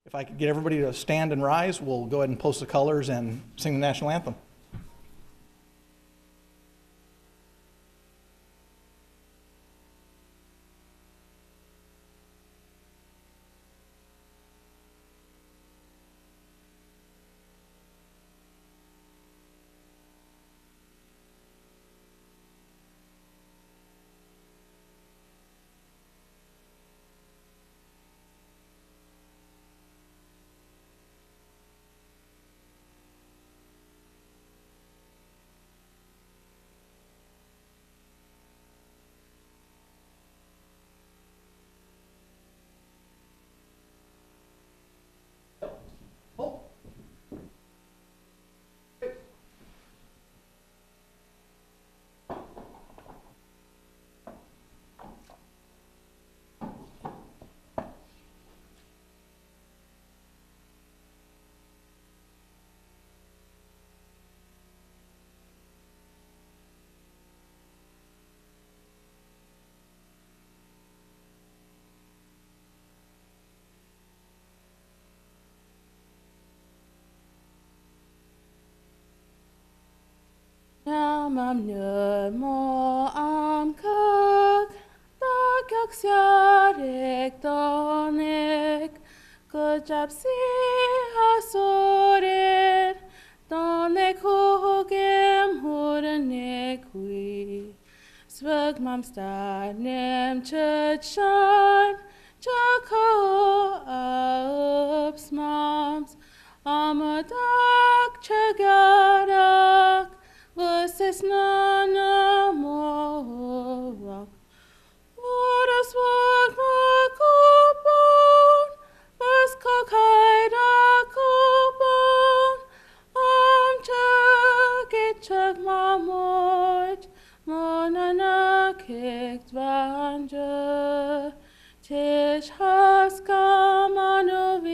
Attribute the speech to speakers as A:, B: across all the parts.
A: If I could get everybody to stand and rise, we'll go ahead and post the colors and sing the national anthem.
B: Am nö mo am kök, tak siarek donek, kujap si hasorer, donek hogem horenek wi. Svug mam stanem churchan, chako ups mams, amadak chagadak. Versus nana morak. What a swag makupon, was kokaida kupon, chug mamort, monana kicked vanja, tish haska manovidud,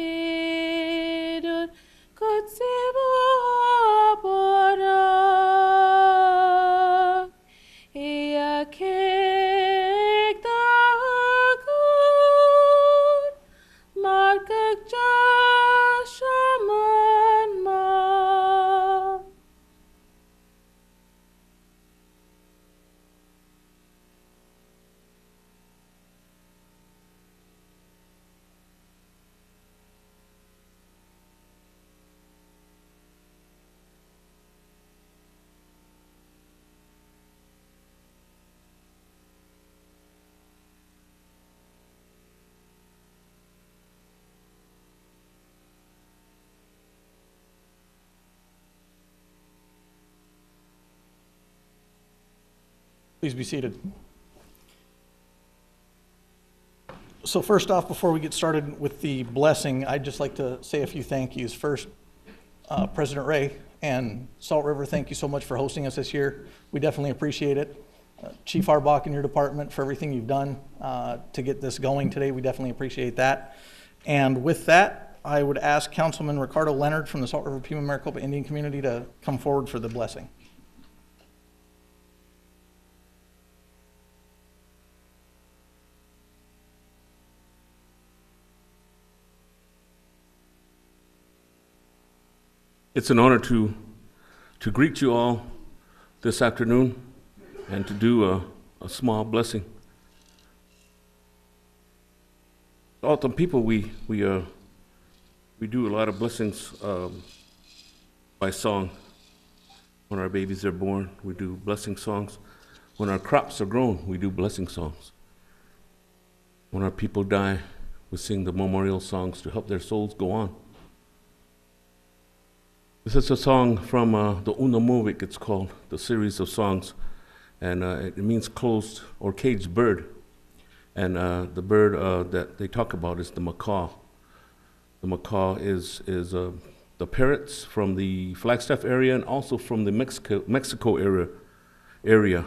B: kutsibu abora.
A: Please be seated. So first off, before we get started with the blessing, I'd just like to say a few thank yous. First, President Ray and Salt River, thank you so much for hosting us this year. We definitely appreciate it. Chief Harbach and your department for everything you've done to get this going today. We definitely appreciate that. And with that, I would ask Councilman Ricardo Leonard from the Salt River Pima Maricopa Indian community to come forward for the blessing.
C: It's an honor to greet you all this afternoon and to do a small blessing. Often people, we do a lot of blessings by song. When our babies are born, we do blessing songs. When our crops are grown, we do blessing songs. When our people die, we sing the memorial songs to help their souls go on. This is a song from the Unamovik, it's called, the series of songs. And it means closed or caged bird. And the bird that they talk about is the macaw. The macaw is the parrots from the Flagstaff area and also from the Mexico area.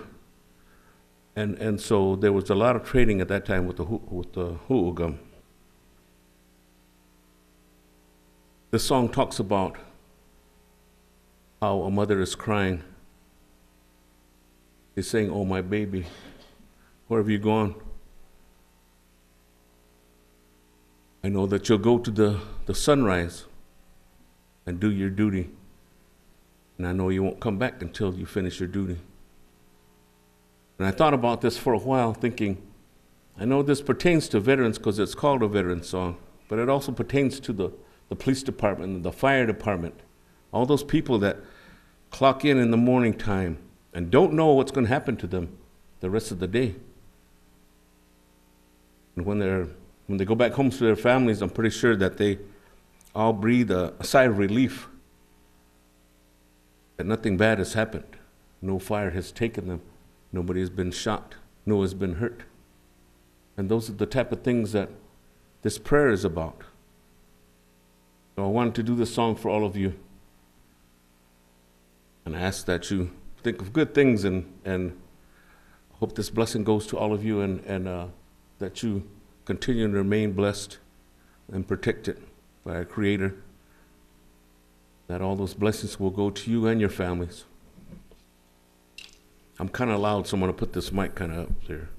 C: And so there was a lot of trading at that time with the hu'ugam. The song talks about how a mother is crying. He's saying, "Oh, my baby, where have you gone? I know that you'll go to the sunrise and do your duty. And I know you won't come back until you finish your duty. And I thought about this for a while, thinking, I know this pertains to veterans because it's called a veteran song, but it also pertains to the police department and the fire department. All those people that clock in the morning time and don't know what's going to happen to them the rest of the day. And when they go back home to their families, I'm pretty sure that they all breathe a sigh of relief that nothing bad has happened. No fire has taken them. Nobody has been shot. No one has been hurt. And those are the type of things that this prayer is about. So I wanted to do this song for all of you. And I ask that you think of good things and hope this blessing goes to all of you and that you continue to remain blessed and protected by our Creator. That all those blessings will go to you and your families. I'm kind of loud, so I'm going to put this mic kind of up there.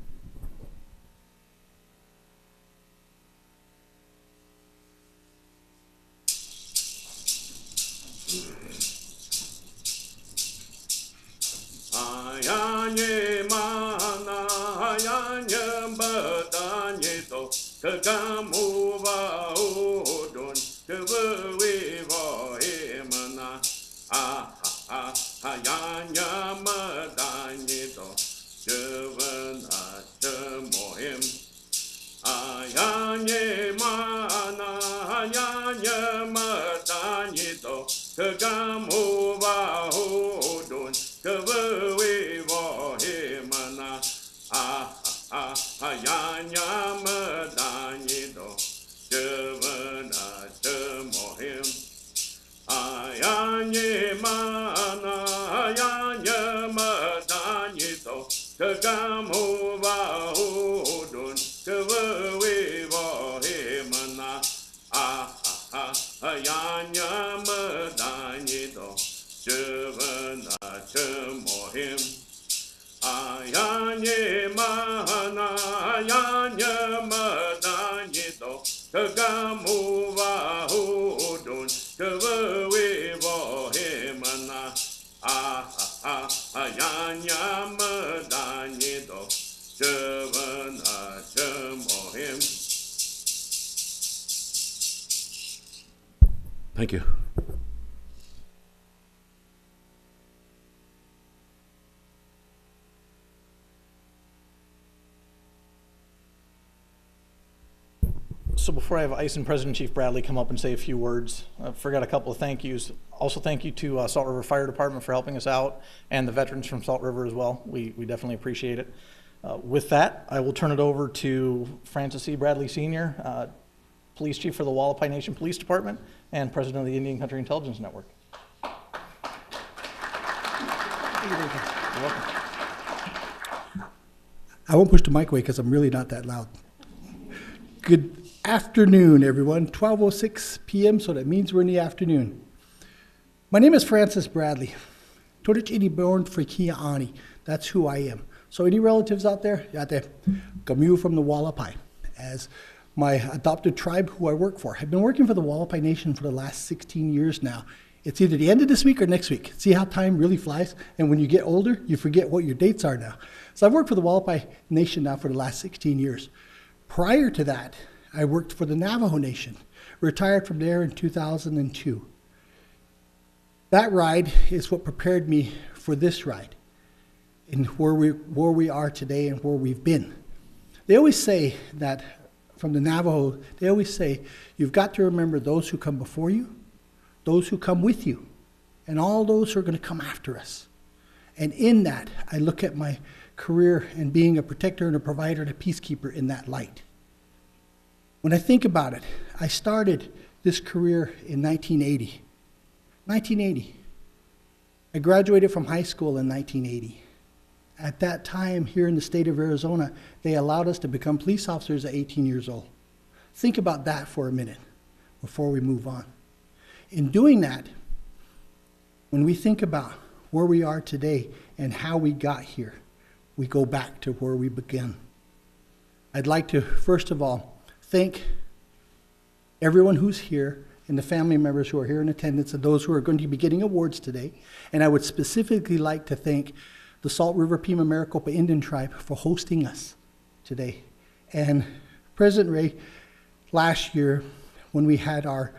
C: Ayanye mana ayanye badanye to kagamu va odon kewe va emana ayanye madanye to kevana kemohem ayanye mana ayanye madanye to kagamu va odon kewe va emana ayanya madanye do kevana kemohem ayanye mana ayanya madanye do kegamu va odon kewe va emana ayanya madanye do kevana kemohem ayanye mana ayanye madanye do kagamu va odon kewe va emana ayanya madanye do kevana kemohem. Thank you.
A: So before I have ICIN President Chief Bradley come up and say a few words, I forgot a couple of thank yous. Also thank you to Salt River Fire Department for helping us out and the veterans from Salt River as well. We definitely appreciate it. With that, I will turn it over to Francis C. Bradley Sr., Police Chief for the Wallapai Nation Police Department and President of the Indian Country Intelligence Network. You're welcome.
D: I won't push the mic away because I'm really not that loud. Good afternoon, everyone. 12:06 p.m., so that means we're in the afternoon. My name is Francis Bradley. Torich Idi born for Kia Ani. That's who I am. So any relatives out there? Yate, Gamu from the Wallapai. As my adopted tribe who I work for. I've been working for the Wallapai Nation for the last 16 years now. It's either the end of this week or next week. See how time really flies? And when you get older, you forget what your dates are now. So I've worked for the Wallapai Nation now for the last 16 years. Prior to that, I worked for the Navajo Nation, retired from there in 2002. That ride is what prepared me for this ride and where we are today and where we've been. They always say that, from the Navajo, they always say, you've got to remember those who come before you, those who come with you, and all those who are going to come after us. And in that, I look at my career and being a protector and a provider and a peacekeeper in that light. When I think about it, I started this career in 1980. 1980. I graduated from high school in 1980. At that time, here in the state of Arizona, they allowed us to become police officers at 18 years old. Think about that for a minute before we move on. In doing that, when we think about where we are today and how we got here, we go back to where we began. I'd like to, first of all, thank everyone who's here, and the family members who are here in attendance, and those who are going to be getting awards today. And I would specifically like to thank the Salt River Pima Maricopa Indian Tribe for hosting us today. And President Ray, last year, when we had our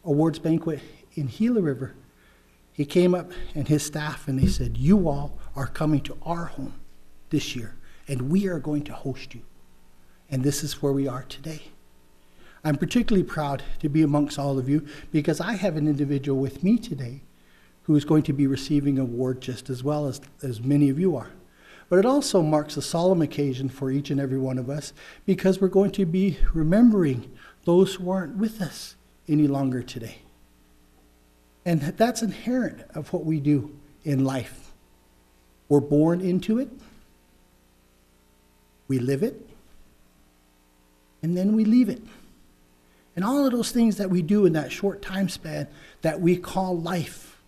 D: awards banquet in Gila River, he came up and his staff and they said, you all are coming to our home this year, and we are going to host you. And this is where we are today. I'm particularly proud to be amongst all of you because I have an individual with me today who is going to be receiving an award just as well as many of you are. But it also marks a solemn occasion for each and every one of us because we're going to be remembering those who aren't with us any longer today. And that's inherent of what we do in life. We're born into it, we live it, and then we leave it. And all of those things that we do in that short time span that we call life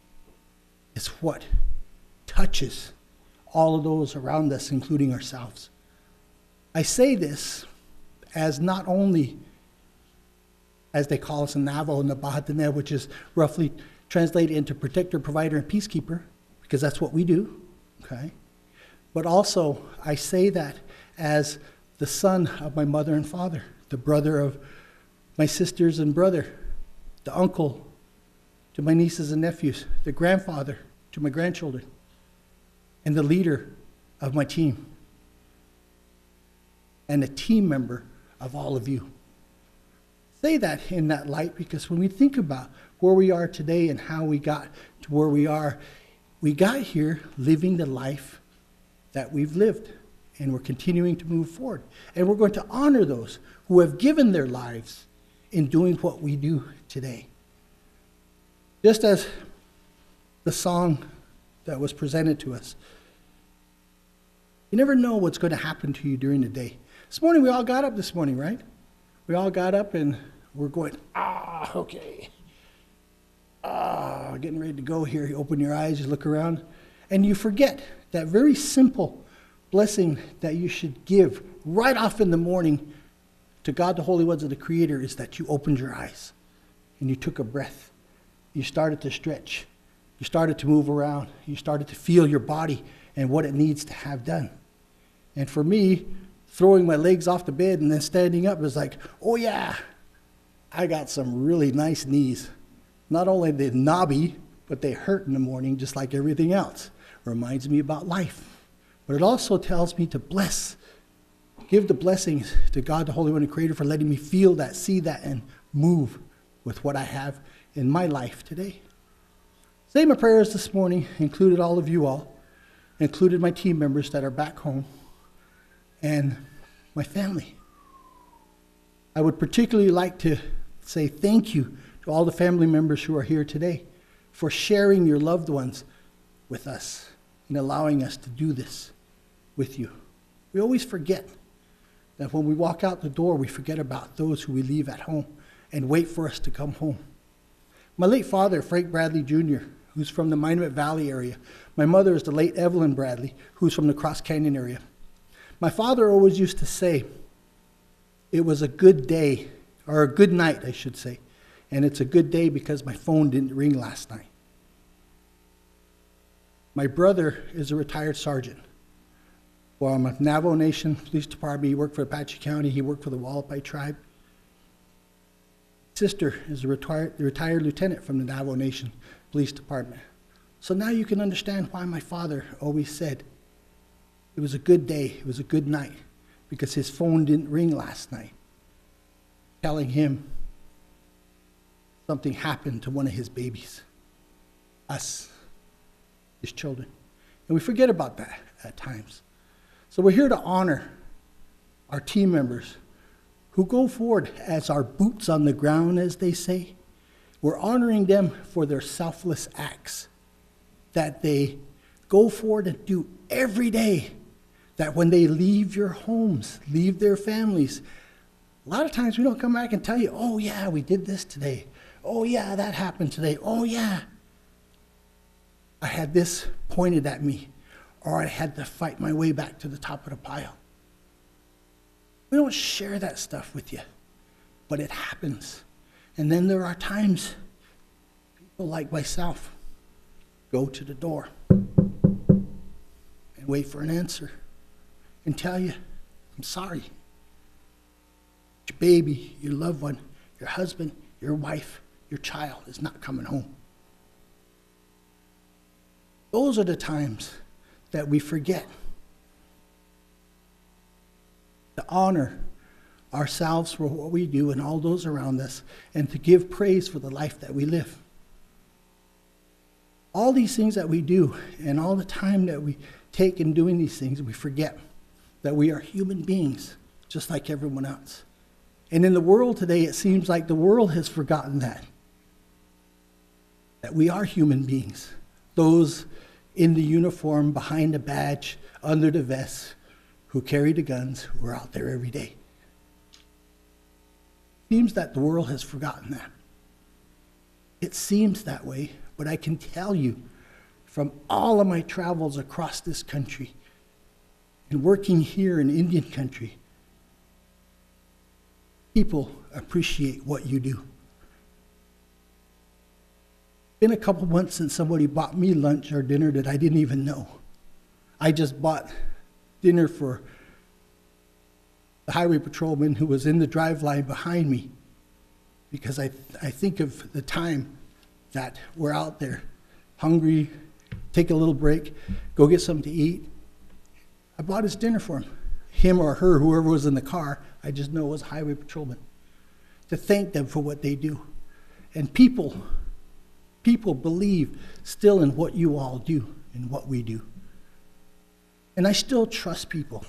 D: is what touches all of those around us, including ourselves. I say this as not only, as they call us in Navajo, in the Bahatane, which is roughly translated into protector, provider, and peacekeeper, because that's what we do, okay? But also, I say that as the son of my mother and father, the brother of my sisters and brother, the uncle to my nieces and nephews, the grandfather to my grandchildren, and the leader of my team, and a team member of all of you. Say that in that light because when we think about where we are today and how we got to where we got here living the life that we've lived, and we're continuing to move forward. And we're going to honor those who have given their lives in doing what we do today. Just as the song that was presented to us, you never know what's going to happen to you during the day. This morning, we all got up this morning, right? We all got up and we're going, okay. Getting ready to go here. You open your eyes, you look around, and you forget that very simple blessing that you should give right off in the morning to God, the Holy Ones of the Creator, is that you opened your eyes and you took a breath. You started to stretch. You started to move around. You started to feel your body and what it needs to have done. And for me, throwing my legs off the bed and then standing up is like, oh yeah, I got some really nice knees. Not only are they knobby, but they hurt in the morning just like everything else. Reminds me about life. But it also tells me to bless. Give the blessings to God, the Holy One and Creator, for letting me feel that, see that, and move with what I have in my life today. Say my prayers this morning included all of you all, included my team members that are back home, and my family. I would particularly like to say thank you to all the family members who are here today for sharing your loved ones with us and allowing us to do this with you. We always forget that when we walk out the door, we forget about those who we leave at home and wait for us to come home. My late father, Frank Bradley Jr., who's from the Minomet Valley area. My mother is the late Evelyn Bradley, who's from the Cross Canyon area. My father always used to say, it was a good day, or a good night, I should say. And it's a good day because my phone didn't ring last night. My brother is a retired sergeant. From a Navajo Nation Police Department. He worked for Apache County. He worked for the Wallapai Tribe. Sister is a retired lieutenant from the Navajo Nation Police Department. So now you can understand why my father always said it was a good day, it was a good night, because his phone didn't ring last night, telling him something happened to one of his babies, us, his children. And we forget about that at times. So we're here to honor our team members who go forward as our boots on the ground, as they say. We're honoring them for their selfless acts that they go forward and do every day, that when they leave your homes, leave their families, a lot of times we don't come back and tell you, oh yeah, we did this today. Oh yeah, that happened today. Oh yeah, I had this pointed at me, or I had to fight my way back to the top of the pile. We don't share that stuff with you but it happens. And then there are times people like myself go to the door and wait for an answer and tell you, I'm sorry. Your baby, your loved one, your husband, your wife, your child is not coming home. Those are the times that we forget to honor ourselves for what we do and all those around us, and to give praise for the life that we live. All these things that we do and all the time that we take in doing these things, we forget that we are human beings just like everyone else. And in the world today, it seems like the world has forgotten that we are human beings. Those in the uniform, behind the badge, under the vest, who carry the guns, who are out there every day. It seems that the world has forgotten that. It seems that way, but I can tell you from all of my travels across this country and working here in Indian country, people appreciate what you do. It's been a couple months since somebody bought me lunch or dinner that I didn't even know. I just bought dinner for the highway patrolman who was in the drive line behind me, because I think of the time that we're out there hungry, take a little break, go get something to eat. I bought his dinner for him or her, whoever was in the car. I just know it was a highway patrolman, to thank them for what they do. And people believe still in what you all do and what we do. And I still trust people,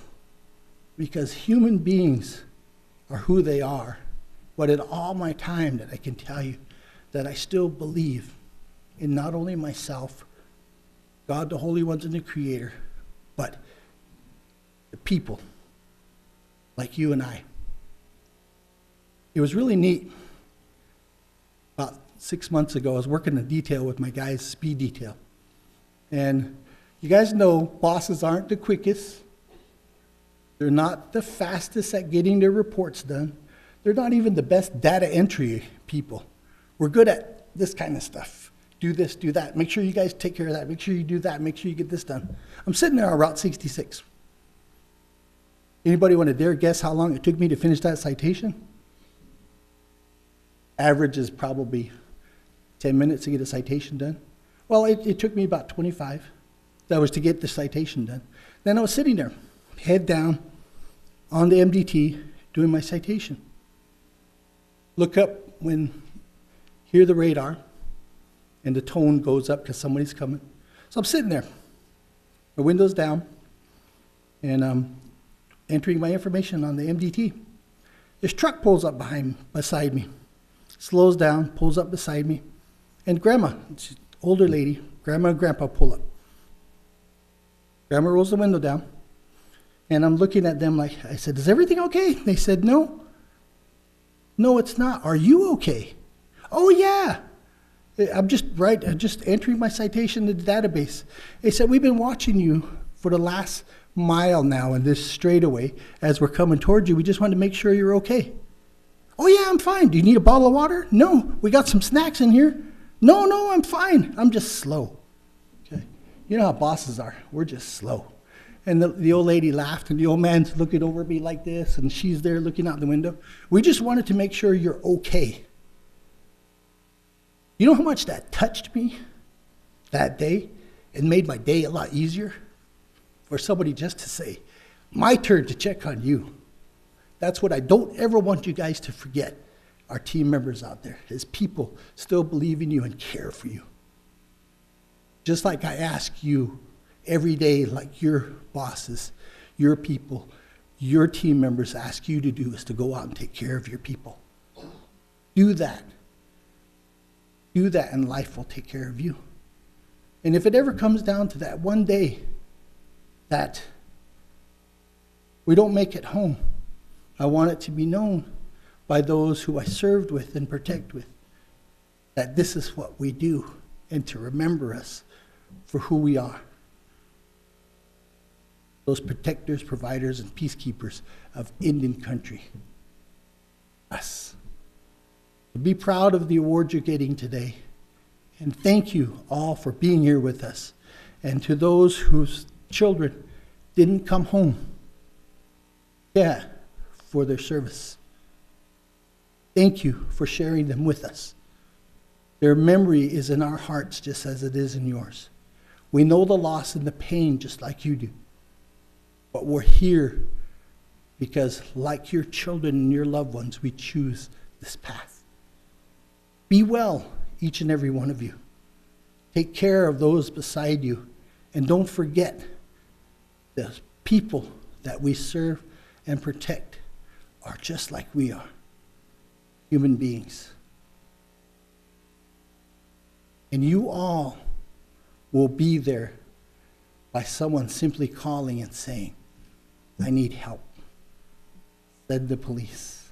D: because human beings are who they are. But in all my time that I can tell you that I still believe in not only myself, God, the Holy Ones and the Creator, but the people like you and I. It was really neat. About 6 months ago, I was working a detail with my guys, speed detail. And you guys know bosses aren't the quickest. They're not the fastest at getting their reports done. They're not even the best data entry people. We're good at this kind of stuff. Do this, do that. Make sure you guys take care of that. Make sure you do that. Make sure you get this done. I'm sitting there on Route 66. Anybody want to dare guess how long it took me to finish that citation? Average is probably 10 minutes to get a citation done. Well, it took me about 25. That was to get the citation done. Then I was sitting there, head down on the MDT, doing my citation. Look up hear the radar, and the tone goes up because somebody's coming. So I'm sitting there, my window's down, and I'm entering my information on the MDT. This truck pulls up beside me, slows down, pulls up beside me, and Grandma, she's an older lady, Grandma and Grandpa pull up. Grandma rolls the window down, and I'm looking at them like, I said, is everything okay? They said, no. No, it's not. Are you okay? Oh, yeah. I'm just entering my citation in the database. They said, we've been watching you for the last mile now in this straightaway as we're coming towards you. We just wanted to make sure you're okay. Oh, yeah, I'm fine. Do you need a bottle of water? No, we got some snacks in here. No, I'm fine. I'm just slow. Okay. You know how bosses are. We're just slow. And the old lady laughed, and the old man's looking over at me like this, and she's there looking out the window. We just wanted to make sure you're okay. You know how much that touched me that day and made my day a lot easier? For somebody just to say, my turn to check on you. That's what I don't ever want you guys to forget, our team members out there, is people still believe in you and care for you. Just like I ask you every day, like your bosses, your people, your team members ask you to do, is to go out and take care of your people. Do that. Do that, and life will take care of you. And if it ever comes down to that one day that we don't make it home, I want it to be known by those who I served with and protect with that this is what we do, and to remember us for who we are. Those protectors, providers, and peacekeepers of Indian country. Us. Be proud of the award you're getting today. And thank you all for being here with us. And to those whose children didn't come home, for their service. Thank you for sharing them with us. Their memory is in our hearts just as it is in yours. We know the loss and the pain just like you do. But we're here because, like your children and your loved ones, we choose this path. Be well, each and every one of you. Take care of those beside you. And don't forget the people that we serve and protect are just like we are, human beings. And you all will be there by someone simply calling and saying, I need help, said the police.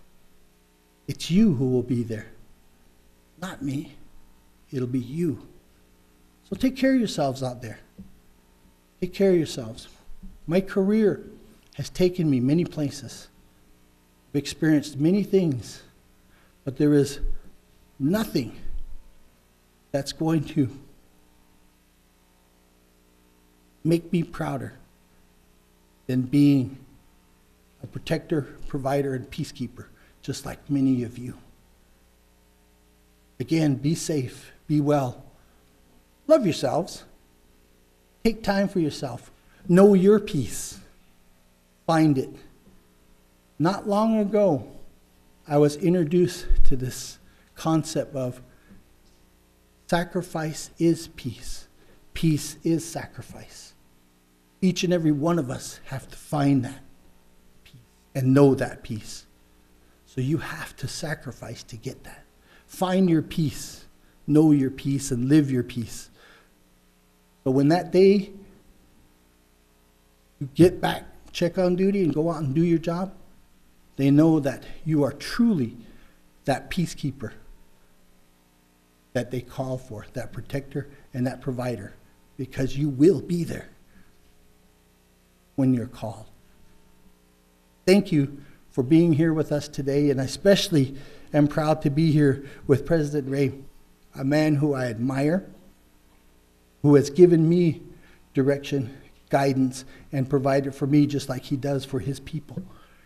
D: It's you who will be there, not me. It'll be you. So take care of yourselves out there. Take care of yourselves. My career has taken me many places. I've experienced many things, but there is nothing that's going to make me prouder than being a protector, provider, and peacekeeper, just like many of you. Again, be safe, be well. Love yourselves. Take time for yourself. Know your peace. Find it. Not long ago, I was introduced to this concept of sacrifice is peace. Peace is sacrifice. Each and every one of us have to find that peace and know that peace. So you have to sacrifice to get that. Find your peace, know your peace, and live your peace. So when that day you get back, check on duty, and go out and do your job, they know that you are truly that peacekeeper that they call for, that protector and that provider, because you will be there when you're called. Thank you for being here with us today, and I especially am proud to be here with President Ray, a man who I admire, who has given me direction, guidance, and provided for me just like he does for his people.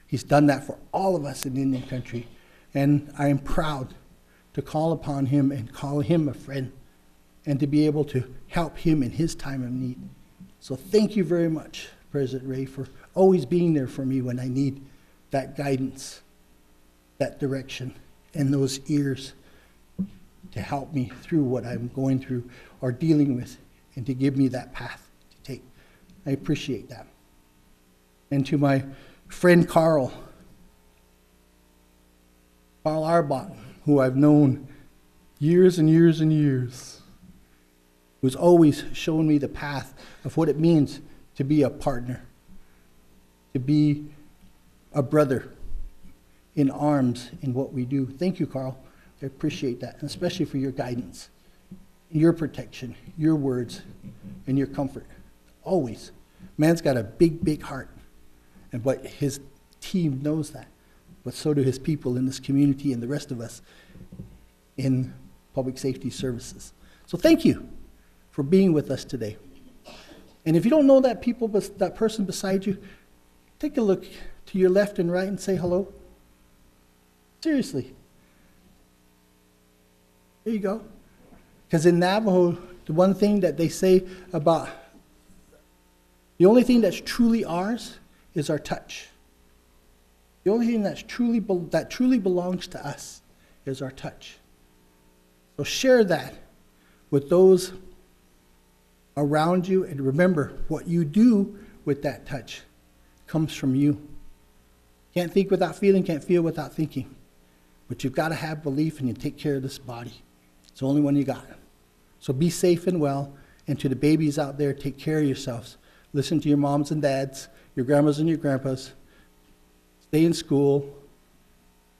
D: He's done that for all of us in Indian country, and I am proud to call upon him and call him a friend and to be able to help him in his time of need. So thank you very much, President Ray, for always being there for me when I need that guidance, that direction, and those ears to help me through what I'm going through or dealing with, and to give me that path to take. I appreciate that. And to my friend Carl Arbach, who I've known years and years and years, who's always shown me the path of what it means to be a partner, to be a brother in arms in what we do. Thank you, Carl. I appreciate that, and especially for your guidance, your protection, your words, and your comfort. Always. Man's got a big, big heart, but his team knows that. But so do his people in this community and the rest of us in public safety services. So thank you for being with us today. And if you don't know that person beside you, take a look to your left and right and say hello. Seriously. There you go. Because in Navajo, the one thing that they say about, the only thing that's truly ours is our touch. The only thing that truly belongs to us is our touch. So share that with those around you, and remember, what you do with that touch comes from you. Can't think without feeling, can't feel without thinking. But you've got to have belief, and you take care of this body. It's the only one you got. So be safe and well, and to the babies out there, take care of yourselves. Listen to your moms and dads, your grandmas and your grandpas. Stay in school.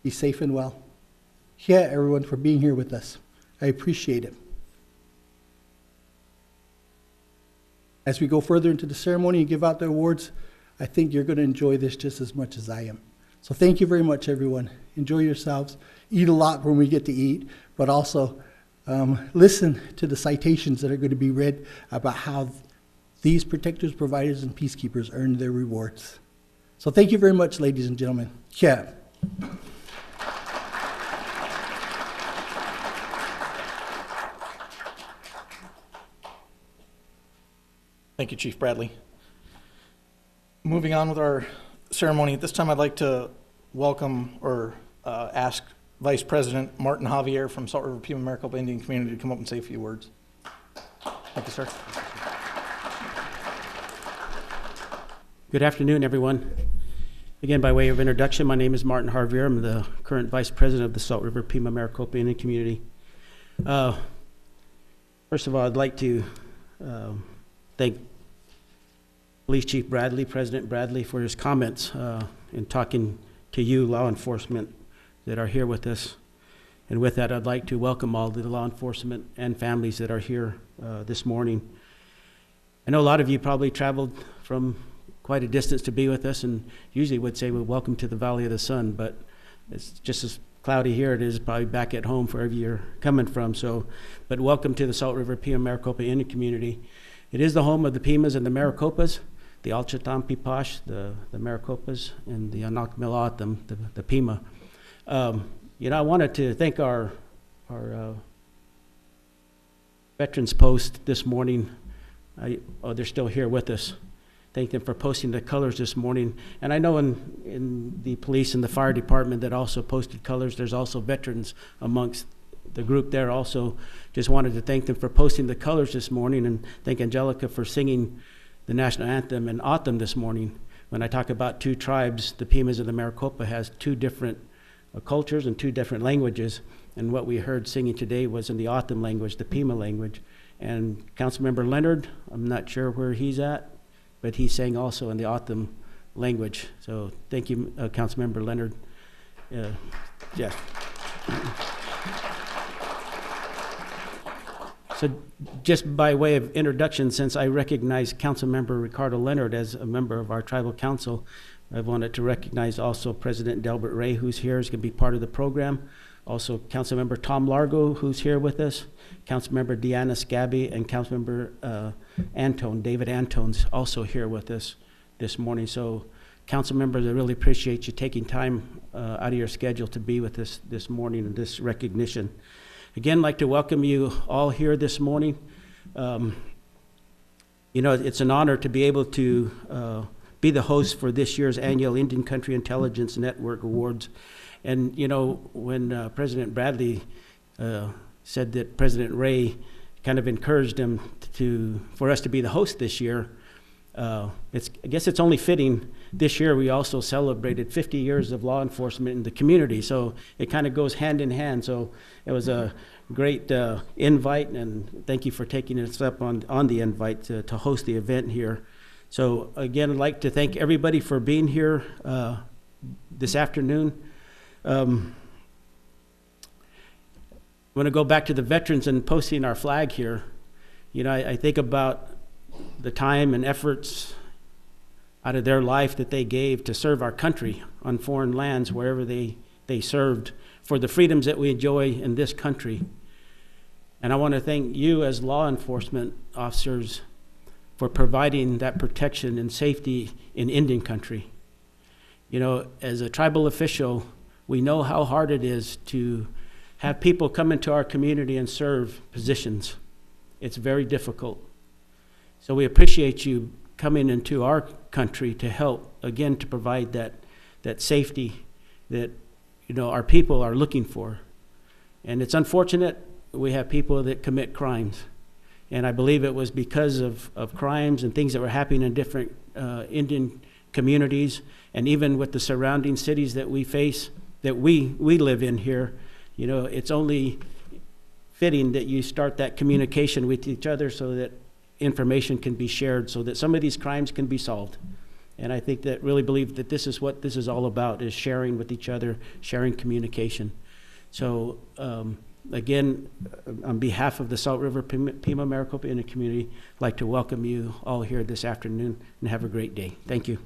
D: Be safe and well. Yeah, everyone, for being here with us. I appreciate it. As we go further into the ceremony and give out the awards, I think you're going to enjoy this just as much as I am. So thank you very much, everyone. Enjoy yourselves. eat a lot when we get to eat, but also listen to the citations that are going to be read about how these protectors, providers, and peacekeepers earned their rewards. So thank you very much, ladies and gentlemen. Yeah.
A: Thank you, Chief Bradley. Moving on with our ceremony, at this time I'd like to welcome or ask Vice President Martin Javier from Salt River Pima Maricopa Indian Community to come up and say a few words. Thank you, sir.
E: Good afternoon, everyone. Again, by way of introduction, my name is Martin Javier. I'm the current Vice President of the Salt River Pima Maricopa Indian Community. First of all, I'd like to thank Police Chief Bradley, President Bradley, for his comments in talking to you, law enforcement, that are here with us. And with that, I'd like to welcome all the law enforcement and families that are here this morning. I know a lot of you probably traveled from quite a distance to be with us, and usually would say, well, welcome to the Valley of the Sun, but it's just as cloudy here it is probably back at home for wherever you're coming from. So, but welcome to the Salt River Pima Maricopa Indian Community. It is the home of the Pimas and the Maricopas, the Alchatam Pipash, the Maricopas, and the Anak Milatam, the Pima. You know, I wanted to thank our Veterans Post this morning. They're still here with us. Thank them for posting the colors this morning. And I know in the police and the fire department that also posted colors, there's also veterans amongst the group there also. Just wanted to thank them for posting the colors this morning, and thank Angelica for singing the national anthem and autumn this morning. When I talk about two tribes, the Pimas and the Maricopa has two different cultures and two different languages. And what we heard singing today was in the autumn language, the Pima language. And Councilmember Leonard, I'm not sure where he's at, but he sang also in the autumn language. So thank you, Councilmember Leonard. Yes. So just by way of introduction, since I recognize Councilmember Ricardo Leonard as a member of our tribal council, I wanted to recognize also President Delbert Ray, who's here, is going to be part of the program. Also Councilmember Tom Largo, who's here with us, Councilmember Deanna Scabby, and Councilmember David Antone's also here with us this morning. So council members, I really appreciate you taking time out of your schedule to be with us this morning and this recognition. Again, I'd like to welcome you all here this morning. You know, it's an honor to be able to be the host for this year's annual Indian Country Intelligence Network Awards. And, you know, when President Bradley said that President Ray kind of encouraged him for us to be the host this year, I guess it's only fitting. This year we also celebrated 50 years of law enforcement in the community, so it kind of goes hand in hand. So it was a great invite, and thank you for taking us up on the invite to host the event here. So again, I'd like to thank everybody for being here this afternoon. I want to go back to the veterans and posting our flag here. You know, I think about the time and efforts out of their life that they gave to serve our country on foreign lands, wherever they served, for the freedoms that we enjoy in this country. And I want to thank you as law enforcement officers for providing that protection and safety in Indian country. You know, as a tribal official, we know how hard it is to have people come into our community and serve positions. It's very difficult. So we appreciate you coming into our country to help, again, to provide that safety that, you know, our people are looking for. And it's unfortunate we have people that commit crimes. And I believe it was because of crimes and things that were happening in different Indian communities, and even with the surrounding cities that we face, that we live in here. You know, it's only fitting that you start that communication with each other so that information can be shared, so that some of these crimes can be solved. And I think that really believe that this is what this is all about, is sharing with each other, sharing communication. So again, on behalf of the Salt River Pima Maricopa Indian Community, I'd like to welcome you all here this afternoon, and have a great day. Thank you.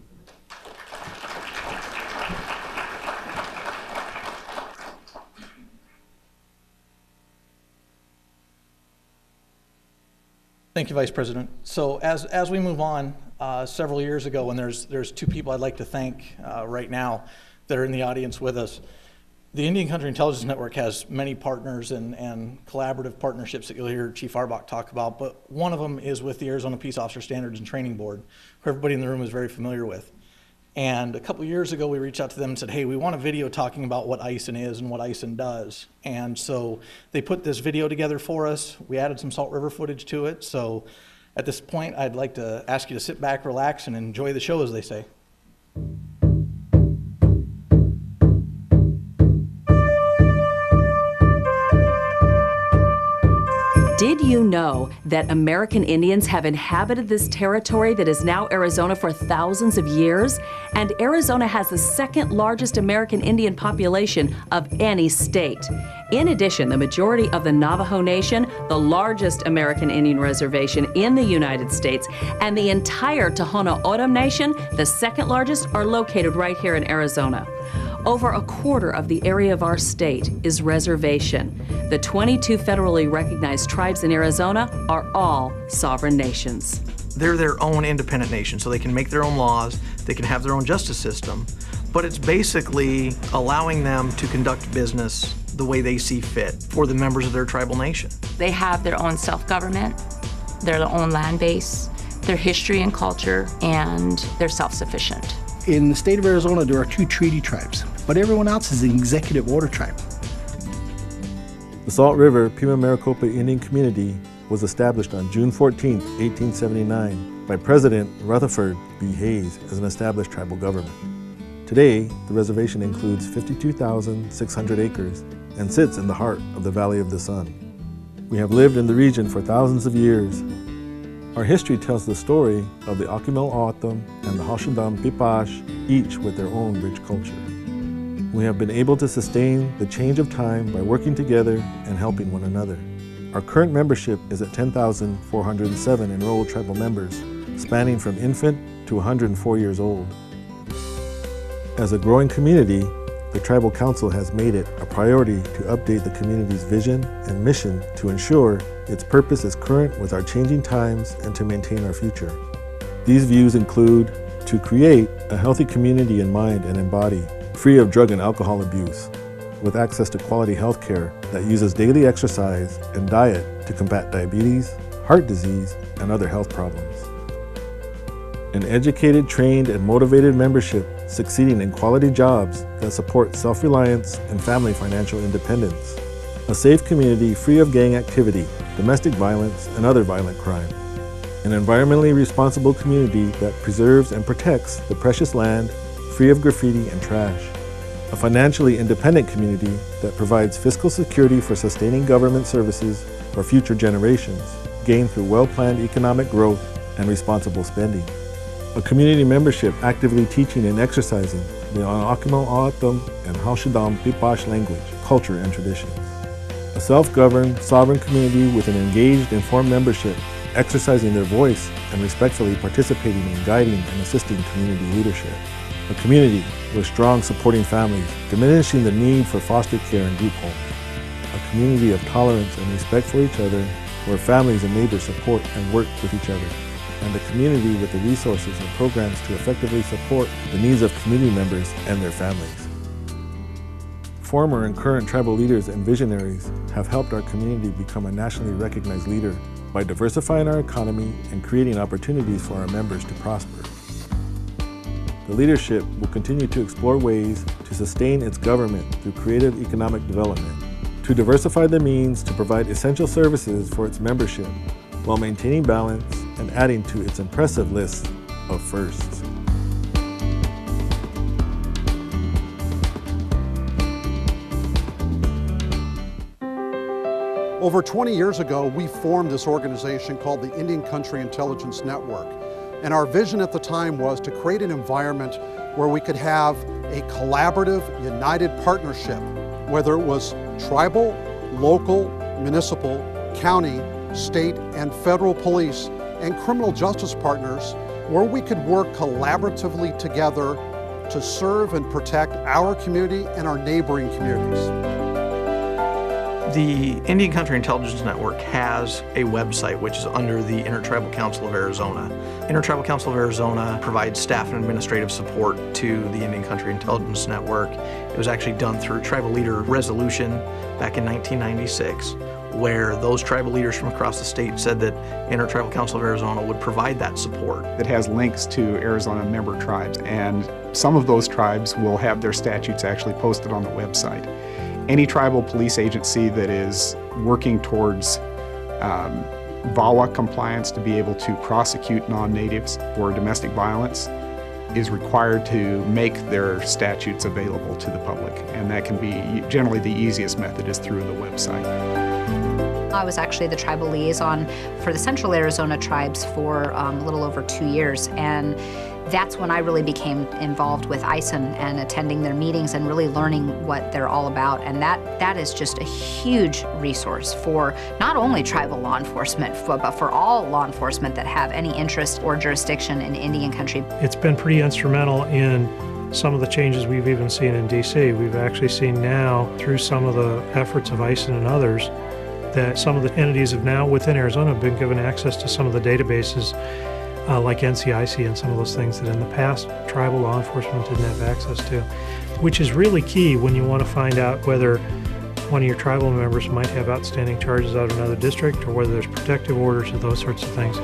A: Thank you, Vice President. So as we move on, several years ago, and there's two people I'd like to thank right now that are in the audience with us. The Indian Country Intelligence Network has many partners and collaborative partnerships that you'll hear Chief Arbach talk about, but one of them is with the Arizona Peace Officer Standards and Training Board, who everybody in the room is very familiar with. And a couple years ago, we reached out to them and said, hey, we want a video talking about what ICIN is and what ICIN does. And so they put this video together for us. We added some Salt River footage to it. So at this point, I'd like to ask you to sit back, relax, and enjoy the show, as they say.
F: Did you know that American Indians have inhabited this territory that is now Arizona for thousands of years? And Arizona has the second largest American Indian population of any state. In addition, the majority of the Navajo Nation, the largest American Indian reservation in the United States, and the entire Tohono O'odham Nation, the second largest, are located right here in Arizona. Over a quarter of the area of our state is reservation. The 22 federally recognized tribes in Arizona are all sovereign nations.
A: They're their own independent nation, so they can make their own laws, they can have their own justice system, but it's basically allowing them to conduct business the way they see fit for the members of their tribal nation.
G: They have their own self-government, their own land base, their history and culture, and they're self-sufficient.
D: In the state of Arizona, there are 2 treaty tribes, but everyone else is an executive order tribe.
H: The Salt River Pima Maricopa Indian Community was established on June 14, 1879 by President Rutherford B. Hayes as an established tribal government. Today, the reservation includes 52,600 acres and sits in the heart of the Valley of the Sun. We have lived in the region for thousands of years. Our history tells the story of the Akimel O'odham and the Hashidam Pipash, each with their own rich culture. We have been able to sustain the change of time by working together and helping one another. Our current membership is at 10,407 enrolled tribal members, spanning from infant to 104 years old. As a growing community, the Tribal Council has made it a priority to update the community's vision and mission to ensure its purpose is current with our changing times and to maintain our future. These views include to create a healthy community in mind and in body, free of drug and alcohol abuse, with access to quality health care that uses daily exercise and diet to combat diabetes, heart disease, and other health problems. An educated, trained, and motivated membership succeeding in quality jobs that support self-reliance and family financial independence. A safe community free of gang activity, domestic violence, and other violent crime. An environmentally responsible community that preserves and protects the precious land, free of graffiti and trash. A financially independent community that provides fiscal security for sustaining government services for future generations, gained through well-planned economic growth and responsible spending. A community membership actively teaching and exercising the Akimel O'odham and Hashidam Pipash language, culture, and traditions. A self-governed, sovereign community with an engaged, informed membership, exercising their voice and respectfully participating in guiding and assisting community leadership. A community with strong supporting families, diminishing the need for foster care and group homes. A community of tolerance and respect for each other, where families and neighbors support and work with each other. And a community with the resources and programs to effectively support the needs of community members and their families. Former and current tribal leaders and visionaries have helped our community become a nationally recognized leader by diversifying our economy and creating opportunities for our members to prosper. The leadership will continue to explore ways to sustain its government through creative economic development, to diversify the means to provide essential services for its membership, while maintaining balance and adding to its impressive list of firsts.
I: Over 20 years ago, we formed this organization called the Indian Country Intelligence Network. And our vision at the time was to create an environment where we could have a collaborative, united partnership, whether it was tribal, local, municipal, county, state, and federal police, and criminal justice partners, where we could work collaboratively together to serve and protect our community and our neighboring communities.
A: The Indian Country Intelligence Network has a website which is under the Intertribal Council of Arizona. Intertribal Council of Arizona provides staff and administrative support to the Indian Country Intelligence Network. It was actually done through tribal leader resolution back in 1996, where those tribal leaders from across the state said that Intertribal Council of Arizona would provide that support.
J: It has links to Arizona member tribes, and some of those tribes will have their statutes actually posted on the website. Any tribal police agency that is working towards VAWA compliance to be able to prosecute non-natives for domestic violence is required to make their statutes available to the public, and that can be generally the easiest method is through the website.
K: I was actually the tribal liaison for the Central Arizona tribes for a little over 2 years, and that's when I really became involved with ICIN and attending their meetings and really learning what they're all about. And that is just a huge resource for not only tribal law enforcement, but for all law enforcement that have any interest or jurisdiction in Indian country.
L: It's been pretty instrumental in some of the changes we've even seen in DC. We've actually seen now, through some of the efforts of ICIN and others, that some of the entities have now within Arizona have been given access to some of the databases like NCIC and some of those things that in the past tribal law enforcement didn't have access to, which is really key when you want to find out whether one of your tribal members might have outstanding charges out of another district or whether there's protective orders or those sorts of things.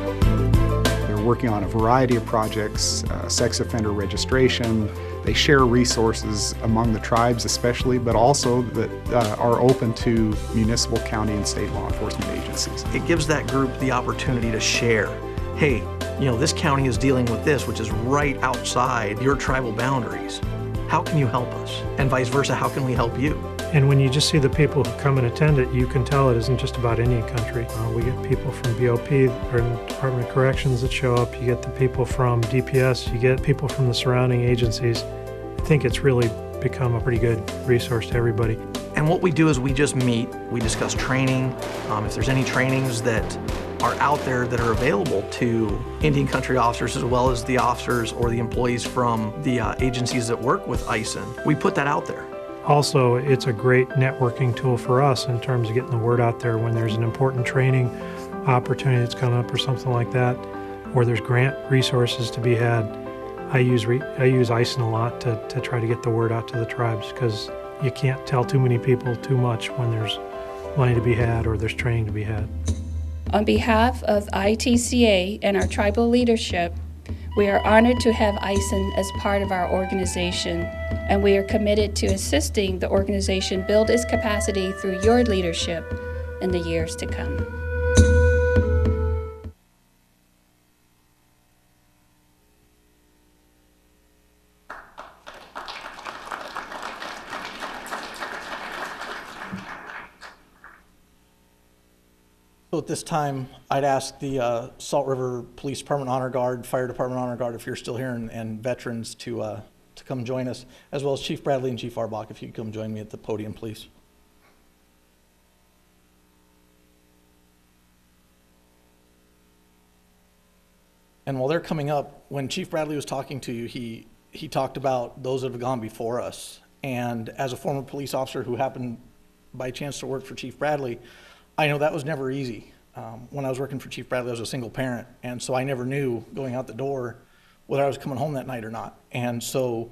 J: They're working on a variety of projects, sex offender registration. They share resources among the tribes especially, but also that are open to municipal, county, and state law enforcement agencies.
A: It gives that group the opportunity to share. Hey, this county is dealing with this, which is right outside your tribal boundaries. How can you help us? And vice versa, how can we help you?
L: And when you just see the people who come and attend it, you can tell it isn't just about Indian country. We get people from BOP or Department of Corrections that show up. You get the people from DPS. You get people from the surrounding agencies. I think it's really become a pretty good resource to everybody.
A: And what we do is we just meet, we discuss training. If there's any trainings that are out there that are available to Indian country officers as well as the officers or the employees from the agencies that work with ICIN, we put that out there.
L: Also, it's a great networking tool for us in terms of getting the word out there when there's an important training opportunity that's coming up or something like that, or there's grant resources to be had. I use ICIN a lot to try to get the word out to the tribes, because you can't tell too many people too much when there's money to be had or there's training to be had.
M: On behalf of ITCA and our tribal leadership, we are honored to have ICIN as part of our organization, and we are committed to assisting the organization build its capacity through your leadership in the years to come.
A: So at this time, I'd ask the Salt River Police Department Honor Guard, Fire Department Honor Guard, if you're still here, and veterans to come join us, as well as Chief Bradley and Chief Arbach, if you could come join me at the podium, please. And while they're coming up, when Chief Bradley was talking to you, he talked about those that have gone before us. And as a former police officer who happened by chance to work for Chief Bradley, I know that was never easy. When I was working for Chief Bradley, I was a single parent, and so I never knew going out the door whether I was coming home that night or not. And so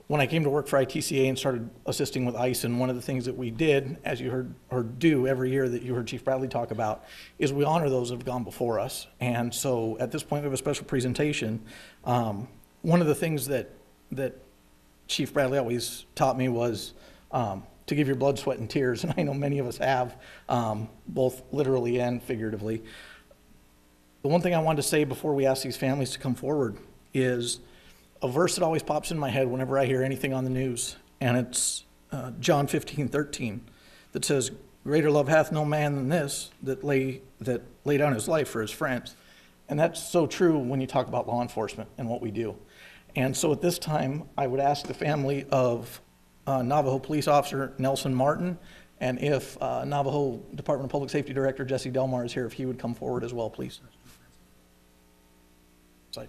A: when I came to work for ITCA and started assisting with ICIN, one of the things that we did, as you heard, or do every year that you heard Chief Bradley talk about, is we honor those that have gone before us. And so at this point, we have a special presentation. One of the things that Chief Bradley always taught me was to give your blood, sweat, and tears, and I know many of us have, both literally and figuratively. The one thing I wanted to say before we ask these families to come forward is a verse that always pops in my head whenever I hear anything on the news, and it's John 15:13, that says, "Greater love hath no man than this, that lay down his life for his friends." And that's so true when you talk about law enforcement and what we do. And so at this time, I would ask the family of Navajo Police Officer Nelson Martin, and if Navajo Department of Public Safety Director Jesse Delmar is here, if he would come forward as well, please. Sorry.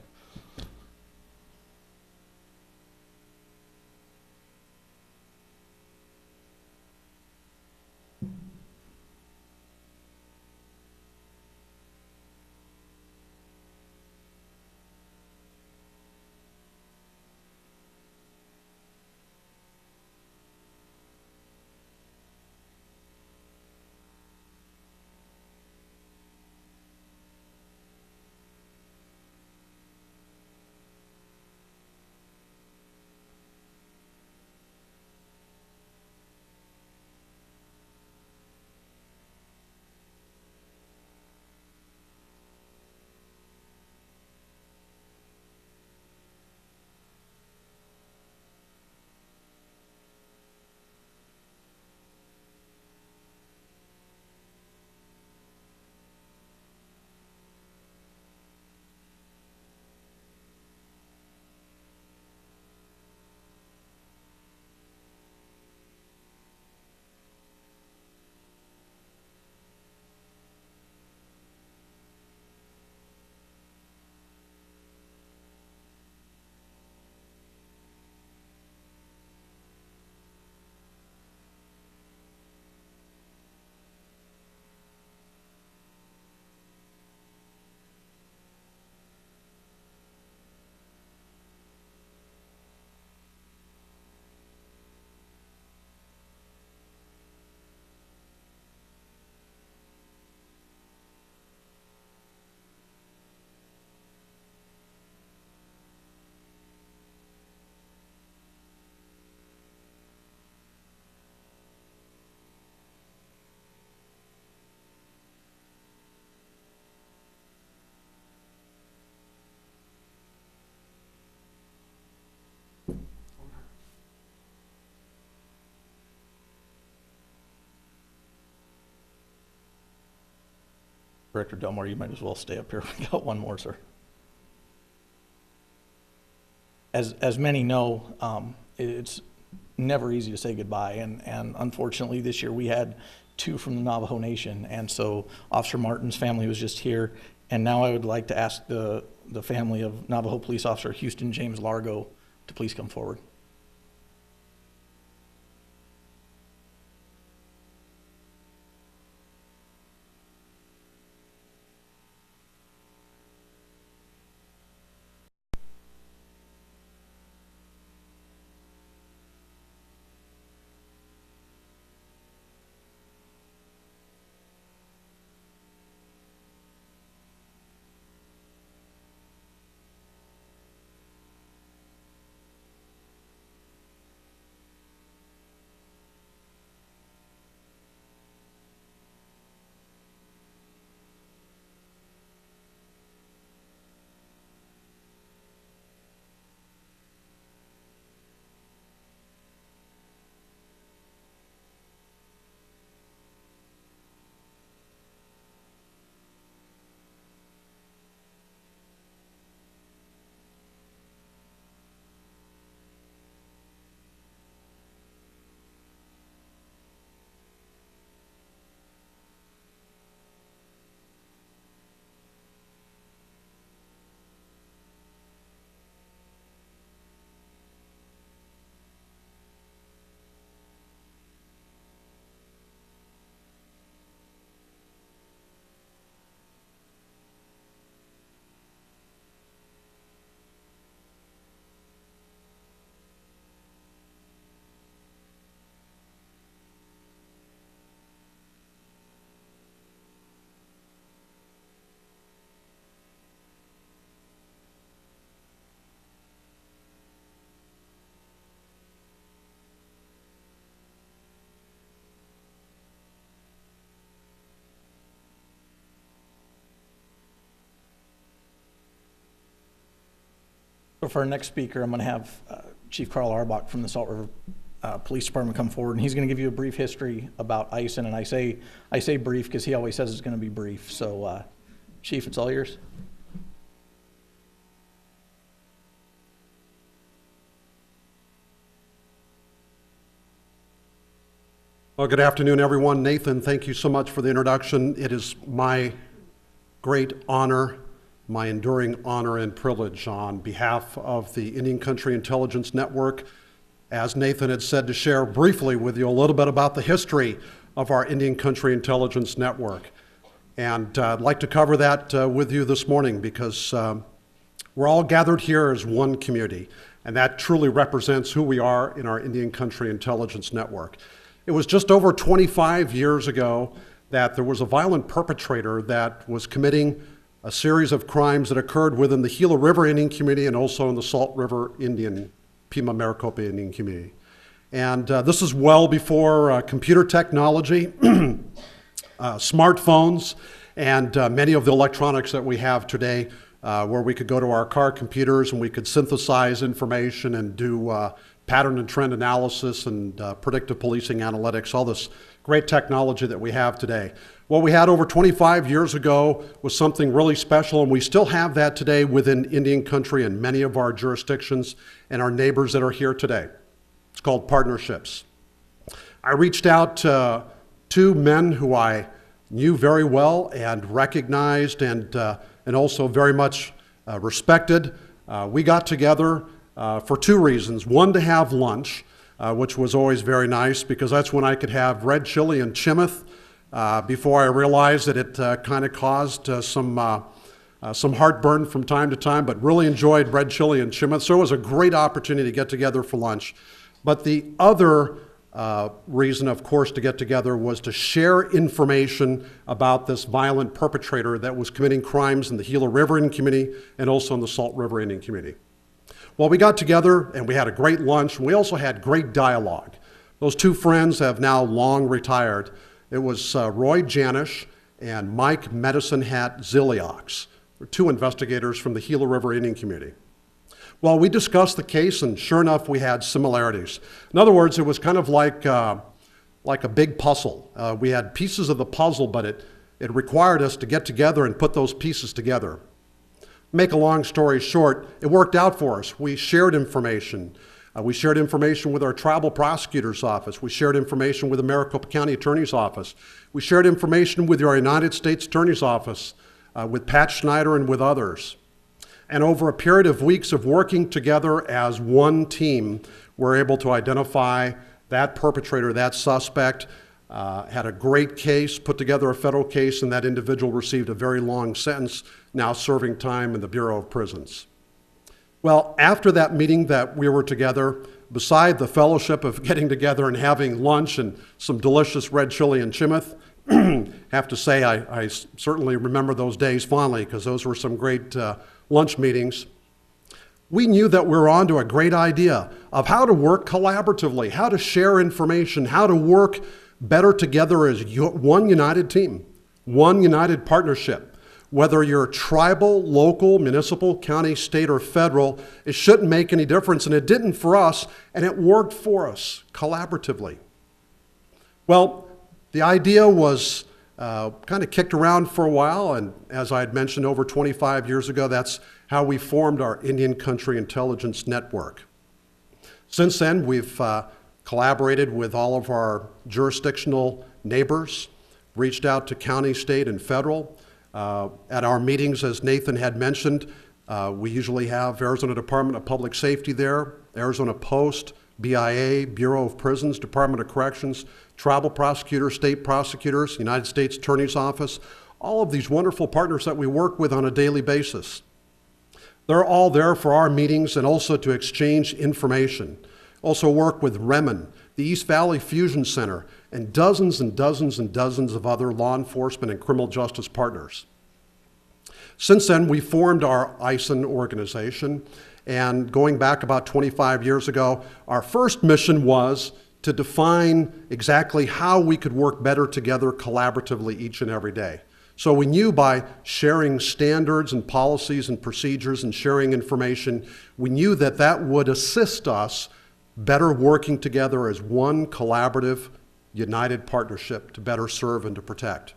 A: Director Delmore, you might as well stay up here. We got one more, sir. As many know, it's never easy to say goodbye, and unfortunately this year we had 2 from the Navajo Nation, and so Officer Martin's family was just here, and now I would like to ask the family of Navajo Police Officer Houston James Largo to please come forward. So for our next speaker, I'm going to have Chief Carl Arbach from the Salt River Police Department come forward, and he's going to give you a brief history about ICIN. And I say brief because he always says it's going to be brief. So, Chief, it's all yours.
I: Well, good afternoon, everyone. Nathan, thank you so much for the introduction. It is my great honor, my enduring honor and privilege on behalf of the Indian Country Intelligence Network, as Nathan had said, to share briefly with you a little bit about the history of our Indian Country Intelligence Network. And I'd like to cover that with you this morning because we're all gathered here as one community, and that truly represents who we are in our Indian Country Intelligence Network. It was just over 25 years ago that there was a violent perpetrator that was committing a series of crimes that occurred within the Gila River Indian community and also in the Salt River Indian, Pima Maricopa Indian community. And this is well before computer technology, smartphones, and many of the electronics that we have today, where we could go to our car computers and we could synthesize information and do pattern and trend analysis and predictive policing analytics, all this great technology that we have today. What we had over 25 years ago was something really special, and we still have that today within Indian country and many of our jurisdictions and our neighbors that are here today. It's called partnerships. I reached out to 2 men who I knew very well and recognized and also very much respected. We got together for 2 reasons. One, to have lunch, which was always very nice because that's when I could have red chili and chimeth before I realized that it kind of caused some heartburn from time to time, but really enjoyed red chili and chimeth. So it was a great opportunity to get together for lunch. But the other reason, of course, to get together was to share information about this violent perpetrator that was committing crimes in the Gila River Indian community and also in the Salt River Indian community. Well, we got together and we had a great lunch, and we also had great dialogue. Those 2 friends have now long retired. It was Roy Janish and Mike Medicine Hat Ziliox. They're 2 investigators from the Gila River Indian community. Well, we discussed the case, and sure enough, we had similarities. In other words, it was kind of like a big puzzle. We had pieces of the puzzle, but it It required us to get together and put those pieces together. Make a long story short, it worked out for us. We shared information. We shared information with our tribal prosecutor's office. We shared information with the Maricopa County Attorney's Office. We shared information with our United States Attorney's Office, with Pat Schneider and with others. And over a period of weeks of working together as one team, we're able to identify that perpetrator, that suspect, had a great case, put together a federal case, and that individual received a very long sentence, now serving time in the Bureau of Prisons. Well, after that meeting that we were together, beside the fellowship of getting together and having lunch and some delicious red chili and chimeth, have to say I certainly remember those days fondly because those were some great lunch meetings. We knew that we were onto a great idea of how to work collaboratively, how to share information, how to work better together as one united team, one united partnership. Whether you're tribal, local, municipal, county, state, or federal, it shouldn't make any difference, and it didn't for us, and it worked for us collaboratively. Well, the idea was kind of kicked around for a while, and as I had mentioned over 25 years ago, that's how we formed our Indian Country Intelligence Network. Since then, we've collaborated with all of our jurisdictional neighbors, reached out to county, state, and federal. At our meetings, as Nathan had mentioned, we usually have Arizona Department of Public Safety there, Arizona Post, BIA, Bureau of Prisons, Department of Corrections, tribal prosecutors, state prosecutors, United States Attorney's Office, all of these wonderful partners that we work with on a daily basis. They're all there for our meetings and also to exchange information. Also work with Remen, the East Valley Fusion Center, and dozens and dozens and dozens of other law enforcement and criminal justice partners. Since then, we formed our ICIN organization, and going back about 25 years ago, our first mission was to define exactly how we could work better together collaboratively each and every day. So we knew by sharing standards and policies and procedures and sharing information, we knew that that would assist us better working together as one collaborative, united partnership to better serve and to protect.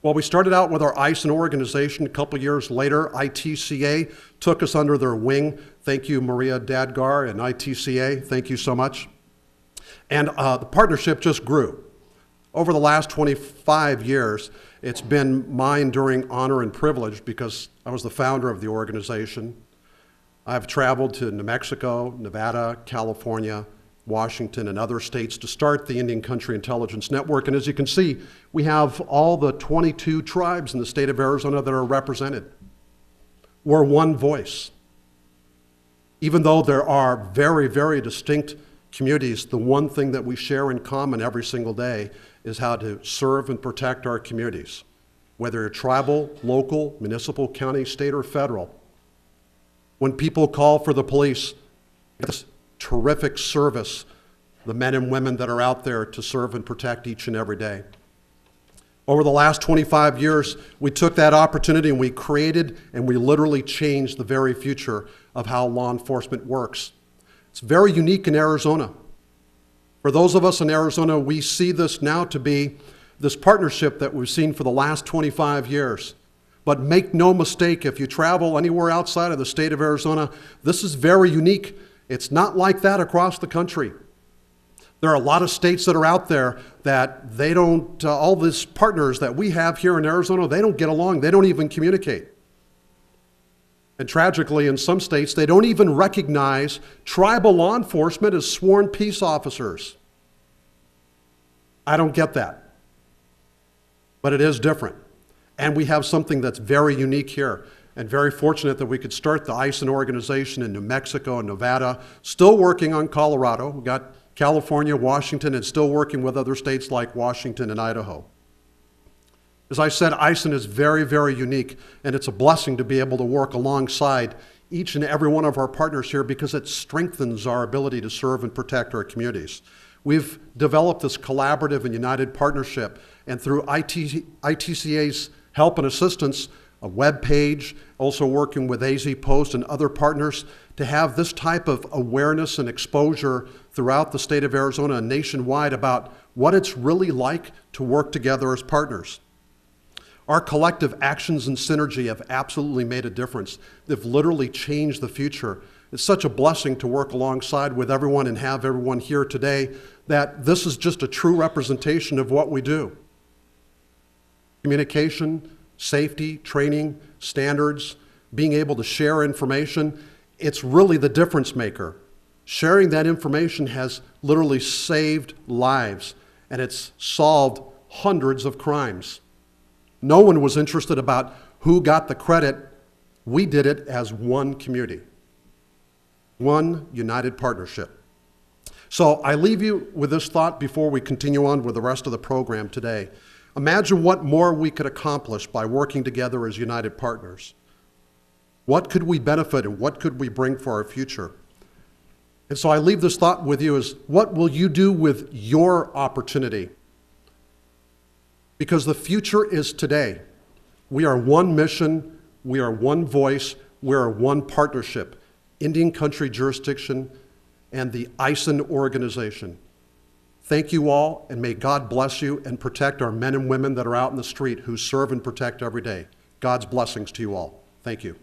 I: Well, we started out with our ICIN organization. A couple years later, ITCA took us under their wing. Thank you, Maria Dadgar and ITCA. Thank you so much. And the partnership just grew. Over the last 25 years, it's been my enduring honor and privilege because I was the founder of the organization. I've traveled to New Mexico, Nevada, California, Washington, and other states to start the Indian Country Intelligence Network. And as you can see, we have all the 22 tribes in the state of Arizona that are represented. We're one voice. Even though there are very, very distinct communities, the one thing that we share in common every single day is how to serve and protect our communities, whether you're tribal, local, municipal, county, state, or federal. When people call for the police, this terrific service, the men and women that are out there to serve and protect each and every day. Over the last 25 years, we took that opportunity and we created and we literally changed the very future of how law enforcement works. It's very unique in Arizona. For those of us in Arizona, we see this now to be this partnership that we've seen for the last 25 years. But make no mistake, if you travel anywhere outside of the state of Arizona, this is very unique. It's not like that across the country. There are a lot of states that are out there that they don't, all these partners that we have here in Arizona, they don't get along. They don't even communicate. And tragically, in some states, they don't even recognize tribal law enforcement as sworn peace officers. I don't get that. But it is different. And we have something that's very unique here, and very fortunate that we could start the ICIN organization in New Mexico and Nevada, still working on Colorado. We got California, Washington, and still working with other states like Washington and Idaho. As I said, ICIN is very, very unique, and it's a blessing to be able to work alongside each and every one of our partners here because it strengthens our ability to serve and protect our communities. We've developed this collaborative and united partnership, and through ITCA's help and assistance, a web page, also working with AZ Post and other partners to have this type of awareness and exposure throughout the state of Arizona and nationwide about what it's really like to work together as partners. Our collective actions and synergy have absolutely made a difference. They've literally changed the future. It's such a blessing to work alongside with everyone and have everyone here today that this is just a true representation of what we do. Communication, safety, training, standards, being able to share information, it's really the difference maker. Sharing that information has literally saved lives, and it's solved hundreds of crimes. No one was interested about who got the credit. We did it as one community, one united partnership. So I leave you with this thought before we continue on with the rest of the program today. Imagine what more we could accomplish by working together as united partners. What could we benefit and what could we bring for our future? And so I leave this thought with you is, what will you do with your opportunity? Because the future is today. We are one mission, we are one voice, we are one partnership. Indian Country Jurisdiction and the ICIN organization. Thank you all, and may God bless you and protect our men and women that are out in the street who serve and protect every day. God's blessings to you all. Thank you.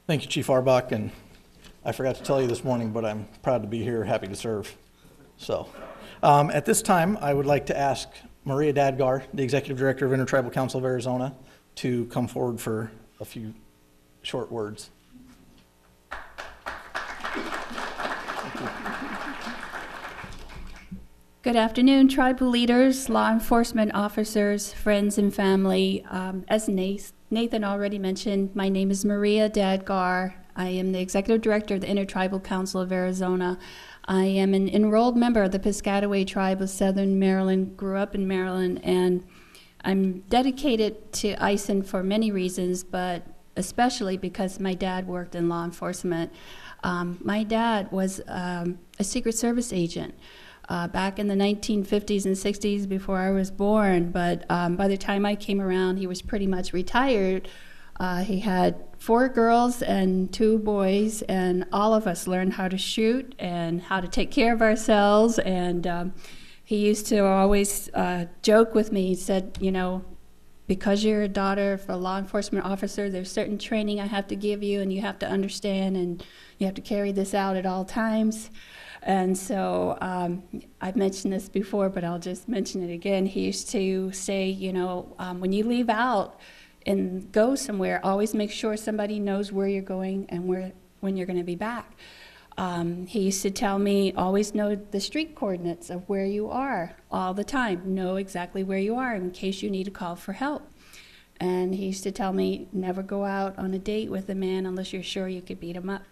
A: Thank you, Chief Arbach, and I forgot to tell you this morning, but I'm proud to be here, happy to serve. So, at this time, I would like to ask Maria Dadgar, the Executive Director of Intertribal Council of Arizona, to come forward for a few short words.
M: Good afternoon, tribal leaders, law enforcement officers, friends, and family. As Nathan already mentioned, my name is Maria Dadgar. I am the Executive Director of the Intertribal Council of Arizona. I am an enrolled member of the Piscataway Tribe of Southern Maryland, grew up in Maryland, and I'm dedicated to ICIN for many reasons, but especially because my dad worked in law enforcement. My dad was a Secret Service agent. Back in the 1950s and 60s before I was born, but by the time I came around, he was pretty much retired. He had 4 girls and 2 boys, and all of us learned how to shoot and how to take care of ourselves, and he used to always joke with me. He said, you know, because you're a daughter of a law enforcement officer, there's certain training I have to give you, and you have to understand, and you have to carry this out at all times. And so I've mentioned this before, but I'll just mention it again. He used to say, you know, when you leave out and go somewhere, always make sure somebody knows where you're going and when you're going to be back. He used to tell me, always know the street coordinates of where you are all the time. Know exactly where you are in case you need to call for help. And he used to tell me, never go out on a date with a man unless you're sure you could beat him up.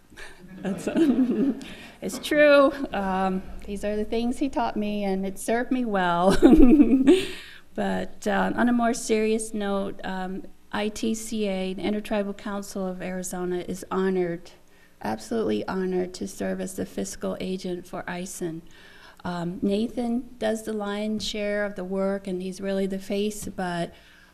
M: It's true. These are the things he taught me, and it served me well. But on a more serious note, ITCA, the Intertribal Council of Arizona, is honored, absolutely honored, to serve as the fiscal agent for ICIN. Nathan does the lion's share of the work, and he's really the face, but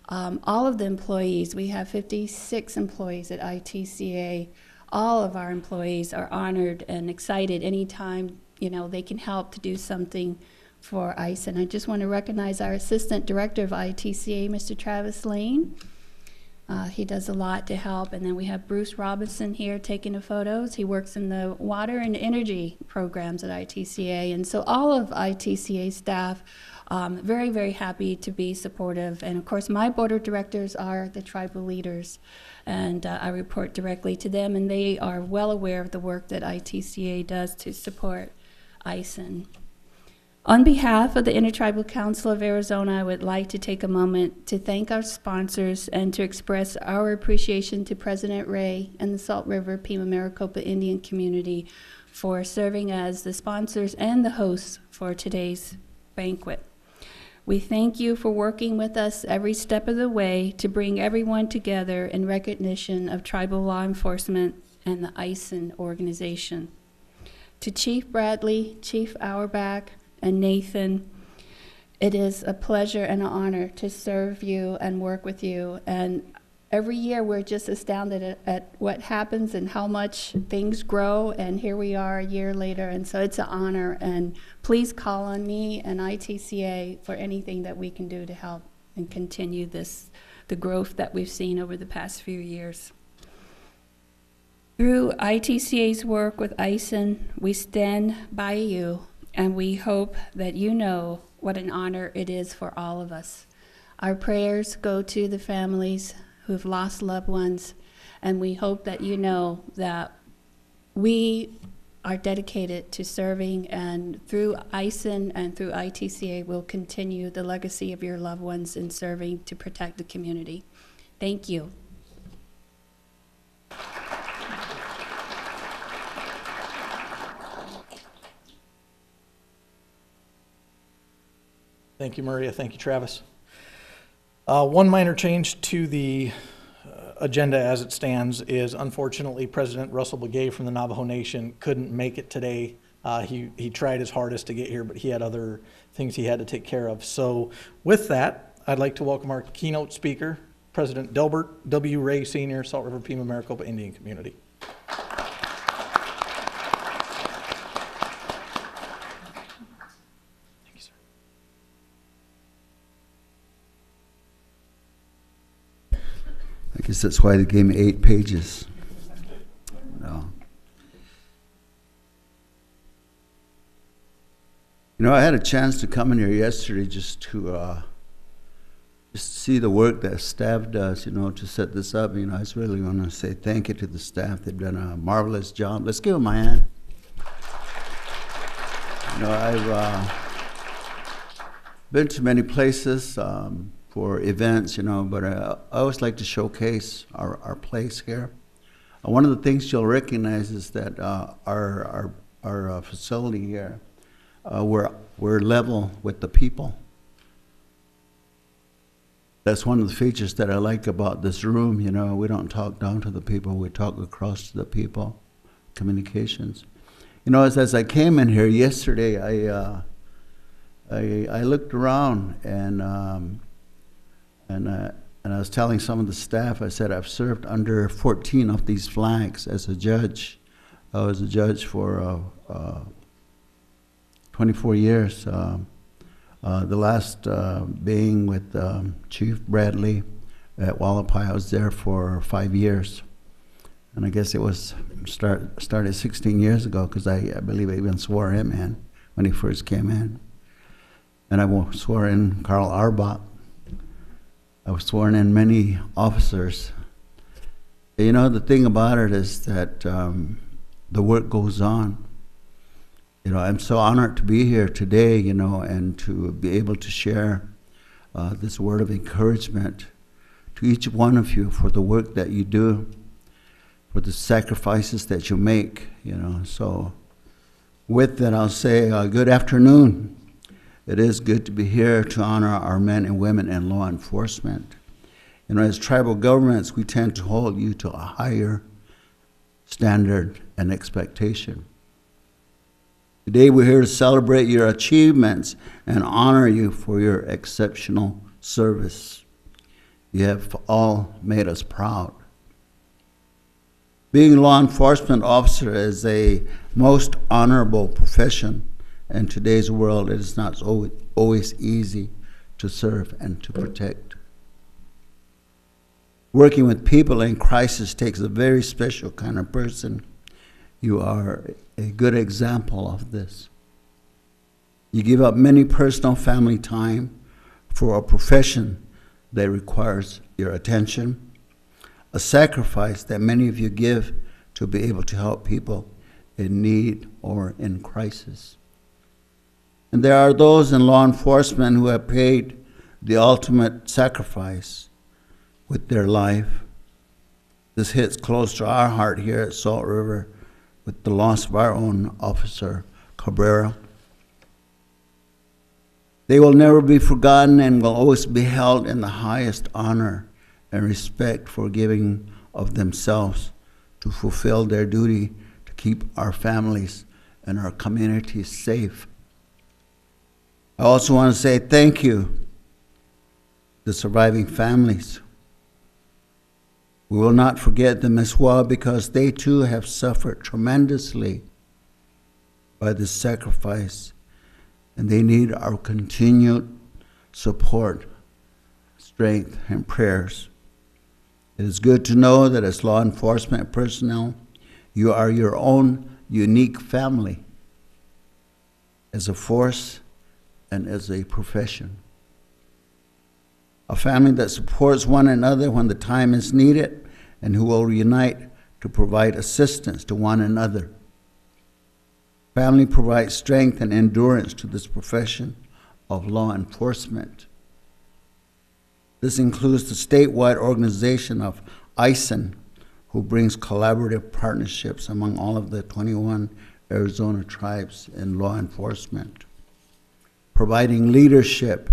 M: all of the employees, we have 56 employees at ITCA. All of our employees are honored and excited anytime, you know, they can help to do something for ICIN. I just want to recognize our Assistant Director of ITCA, Mr. Travis Lane. He does a lot to help. And then we have Bruce Robinson here taking the photos. He works in the water and energy programs at ITCA. And so all of ITCA staff, very, very happy to be supportive. And of course, my board of directors are the tribal leaders. And I report directly to them, and they are well aware of the work that ITCA does to support ICIN. On behalf of the Intertribal Council of Arizona, I would like to take a moment to thank our sponsors and to express our appreciation to President Ray and the Salt River Pima Maricopa Indian community for serving as the sponsors and the hosts for today's banquet. We thank you for working with us every step of the way to bring everyone together in recognition of tribal law enforcement and the ICIN organization. To Chief Bradley, Chief Auerbach, and Nathan, it is a pleasure and an honor to serve you and work with you. And every year we're just astounded at what happens and how much things grow, and here we are a year later, and so it's an honor. And please call on me and ITCA for anything that we can do to help and continue the growth that we've seen over the past few years. Through ITCA's work with ICIN, we stand by you, and we hope that you know what an honor it is for all of us. Our prayers go to the families who've lost loved ones, and we hope that you know that we are dedicated to serving, and through ICIN and through ITCA, we'll continue the legacy of your loved ones in serving to protect the community. Thank you.
A: Thank you, Maria. Thank you, Travis. One minor change to the agenda as it stands is, unfortunately, President Russell Begay from the Navajo Nation couldn't make it today. He tried his hardest to get here, but he had other things he had to take care of. So with that, I'd like to welcome our keynote speaker, President Delbert W. Ray Sr., Salt River Pima Maricopa Indian Community.
N: I guess that's why they gave me 8 pages. No. You know, I had a chance to come in here yesterday just to see the work that staff does, you know, to set this up. You know, I just really want to say thank you to the staff. They've done a marvelous job. Let's give them a hand. You know, I've been to many places for events, you know, but I always like to showcase our place here. One of the things you'll recognize is that our facility here, we're level with the people. That's one of the features that I like about this room. You know, we don't talk down to the people, we talk across to the people. Communications. You know, as I came in here yesterday, I looked around and I was telling some of the staff, I said, I've served under 14 of these flags as a judge. I was a judge for 24 years. The last being with Chief Bradley at Wallapai. I was there for 5 years. And I guess it was started 16 years ago, because I believe I even swore him in when he first came in. And I swore in Carl Arbach. I was sworn in many officers. You know, the thing about it is that the work goes on. You know, I'm so honored to be here today, you know, and to be able to share this word of encouragement to each one of you for the work that you do, for the sacrifices that you make, you know. So with that, I'll say good afternoon. It is good to be here to honor our men and women in law enforcement. You know, as tribal governments, we tend to hold you to a higher standard and expectation. Today, we're here to celebrate your achievements and honor you for your exceptional service. You have all made us proud. Being a law enforcement officer is a most honorable profession. In today's world, it is not always easy to serve and to protect. Working with people in crisis takes a very special kind of person. You are a good example of this. You give up many personal family time for a profession that requires your attention, a sacrifice that many of you give to be able to help people in need or in crisis. And there are those in law enforcement who have paid the ultimate sacrifice with their life. This hits close to our heart here at Salt River with the loss of our own officer, Cabrera. They will never be forgotten and will always be held in the highest honor and respect for giving of themselves to fulfill their duty to keep our families and our communities safe. I also want to say thank you to surviving families. We will not forget them as well, because they too have suffered tremendously by this sacrifice, and they need our continued support, strength, and prayers. It is good to know that as law enforcement personnel, you are your own unique family, as a force and as a profession. A family that supports one another when the time is needed, and who will unite to provide assistance to one another. Family provides strength and endurance to this profession of law enforcement. This includes the statewide organization of ICIN, who brings collaborative partnerships among all of the 21 Arizona tribes in law enforcement, providing leadership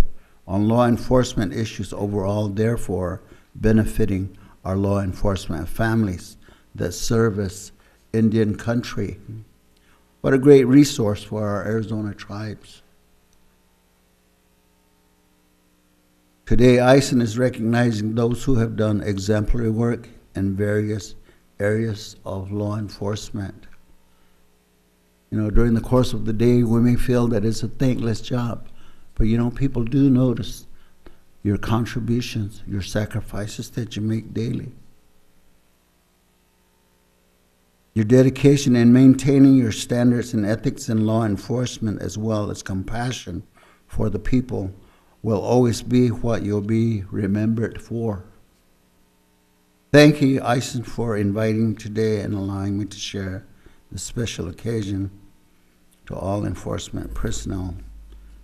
N: on law enforcement issues overall, therefore benefiting our law enforcement families that service Indian country. What a great resource for our Arizona tribes. Today, ICIN is recognizing those who have done exemplary work in various areas of law enforcement. You know, during the course of the day, we may feel that it's a thankless job, but you know, people do notice your contributions, your sacrifices that you make daily. Your dedication in maintaining your standards and ethics in law enforcement, as well as compassion for the people, will always be what you'll be remembered for. Thank you, ICIN, for inviting me today and allowing me to share this special occasion. To all enforcement personnel,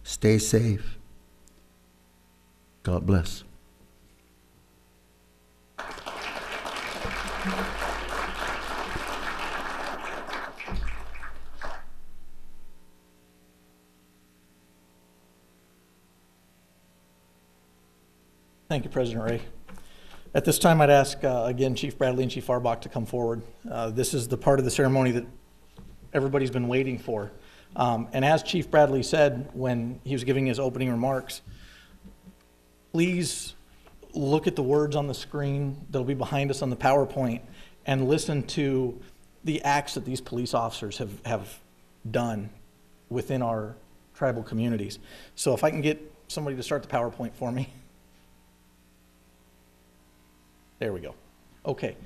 N: stay safe. God bless.
A: Thank you, President Ray. At this time, I'd ask again Chief Bradley and Chief Arbach to come forward. This is the part of the ceremony that everybody's been waiting for. And as Chief Bradley said when he was giving his opening remarks, please look at the words on the screen that'll be behind us on the PowerPoint and listen to the acts that these police officers have done within our tribal communities. So if I can get somebody to start the PowerPoint for me. There we go. Okay.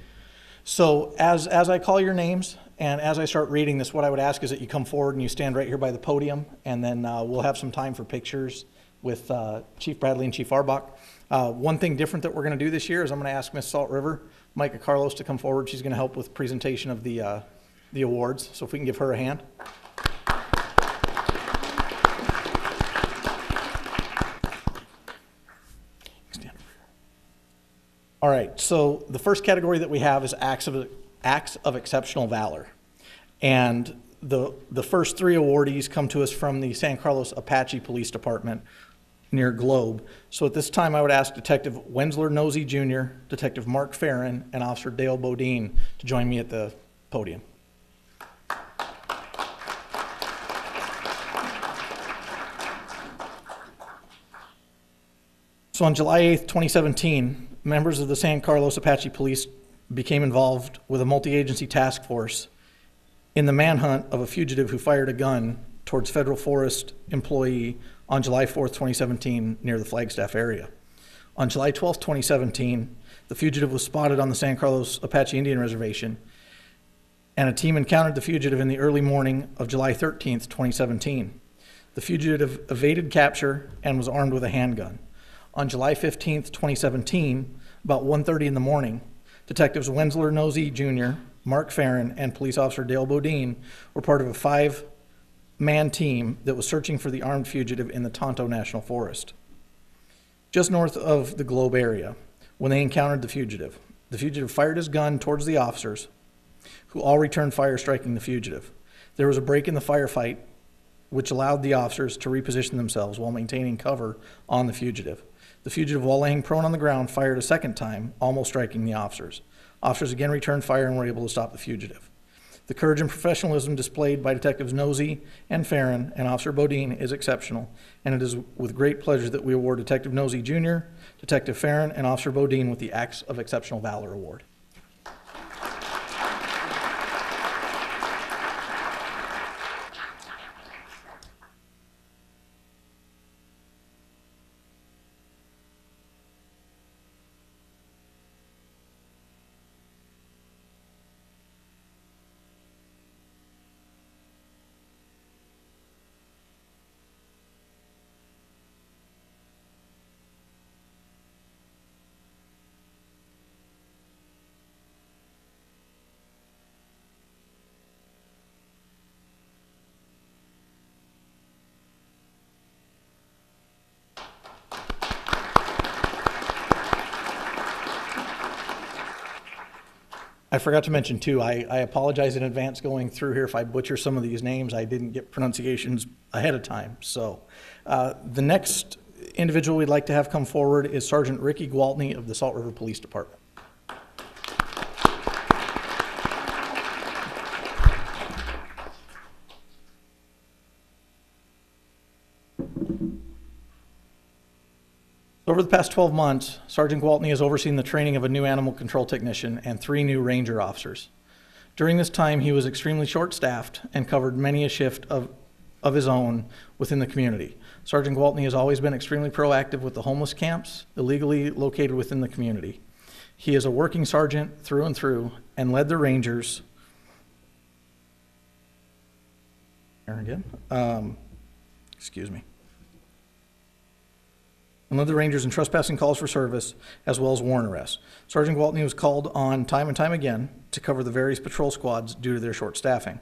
A: So as I call your names and as I start reading this, what I would ask is that you come forward and you stand right here by the podium, and then we'll have some time for pictures with Chief Bradley and Chief Arbach. One thing different that we're going to do this year is I'm going to ask Miss Salt River, Micah Carlos, to come forward. She's going to help with presentation of the awards. So if we can give her a hand. All right, so the first category that we have is acts of exceptional valor. And the first three awardees come to us from the San Carlos Apache Police Department near Globe. So at this time, I would ask Detective Wensler Nosey Jr., Detective Mark Farron, and Officer Dale Bodine to join me at the podium. So on July 8th, 2017, members of the San Carlos Apache Police became involved with a multi-agency task force in the manhunt of a fugitive who fired a gun towards federal forest employee on July 4th, 2017, near the Flagstaff area. On July 12th, 2017, the fugitive was spotted on the San Carlos Apache Indian Reservation, and a team encountered the fugitive in the early morning of July 13th, 2017. The fugitive evaded capture and was armed with a handgun. On July 15th, 2017, about 1:30 in the morning, Detectives Wensler Nosey Jr., Mark Farron, and Police Officer Dale Bodine were part of a 5-man team that was searching for the armed fugitive in the Tonto National Forest, just north of the Globe area. When they encountered the fugitive fired his gun towards the officers, who all returned fire, striking the fugitive. There was a break in the firefight, which allowed the officers to reposition themselves while maintaining cover on the fugitive. The fugitive, while laying prone on the ground, fired a second time, almost striking the officers. Officers again returned fire and were able to stop the fugitive. The courage and professionalism displayed by Detectives Nosey and Farron and Officer Bodine is exceptional, and it is with great pleasure that we award Detective Nosey Jr., Detective Farron, and Officer Bodine with the Acts of Exceptional Valor Award. I forgot to mention too, I apologize in advance going through here if I butcher some of these names. I didn't get pronunciations ahead of time. So the next individual we'd like to have come forward is Sergeant Ricky Gwaltney of the Salt River Police Department. Over the past 12 months, Sergeant Gwaltney has overseen the training of a new animal control technician and 3 new ranger officers. During this time, he was extremely short-staffed and covered many a shift of his own within the community. Sergeant Gwaltney has always been extremely proactive with the homeless camps illegally located within the community. He is a working sergeant through and through and led the Rangers. There again. Excuse me. And led the Rangers in trespassing calls for service, as well as warrant arrests. Sergeant Gwaltney was called on time and time again to cover the various patrol squads due to their short staffing,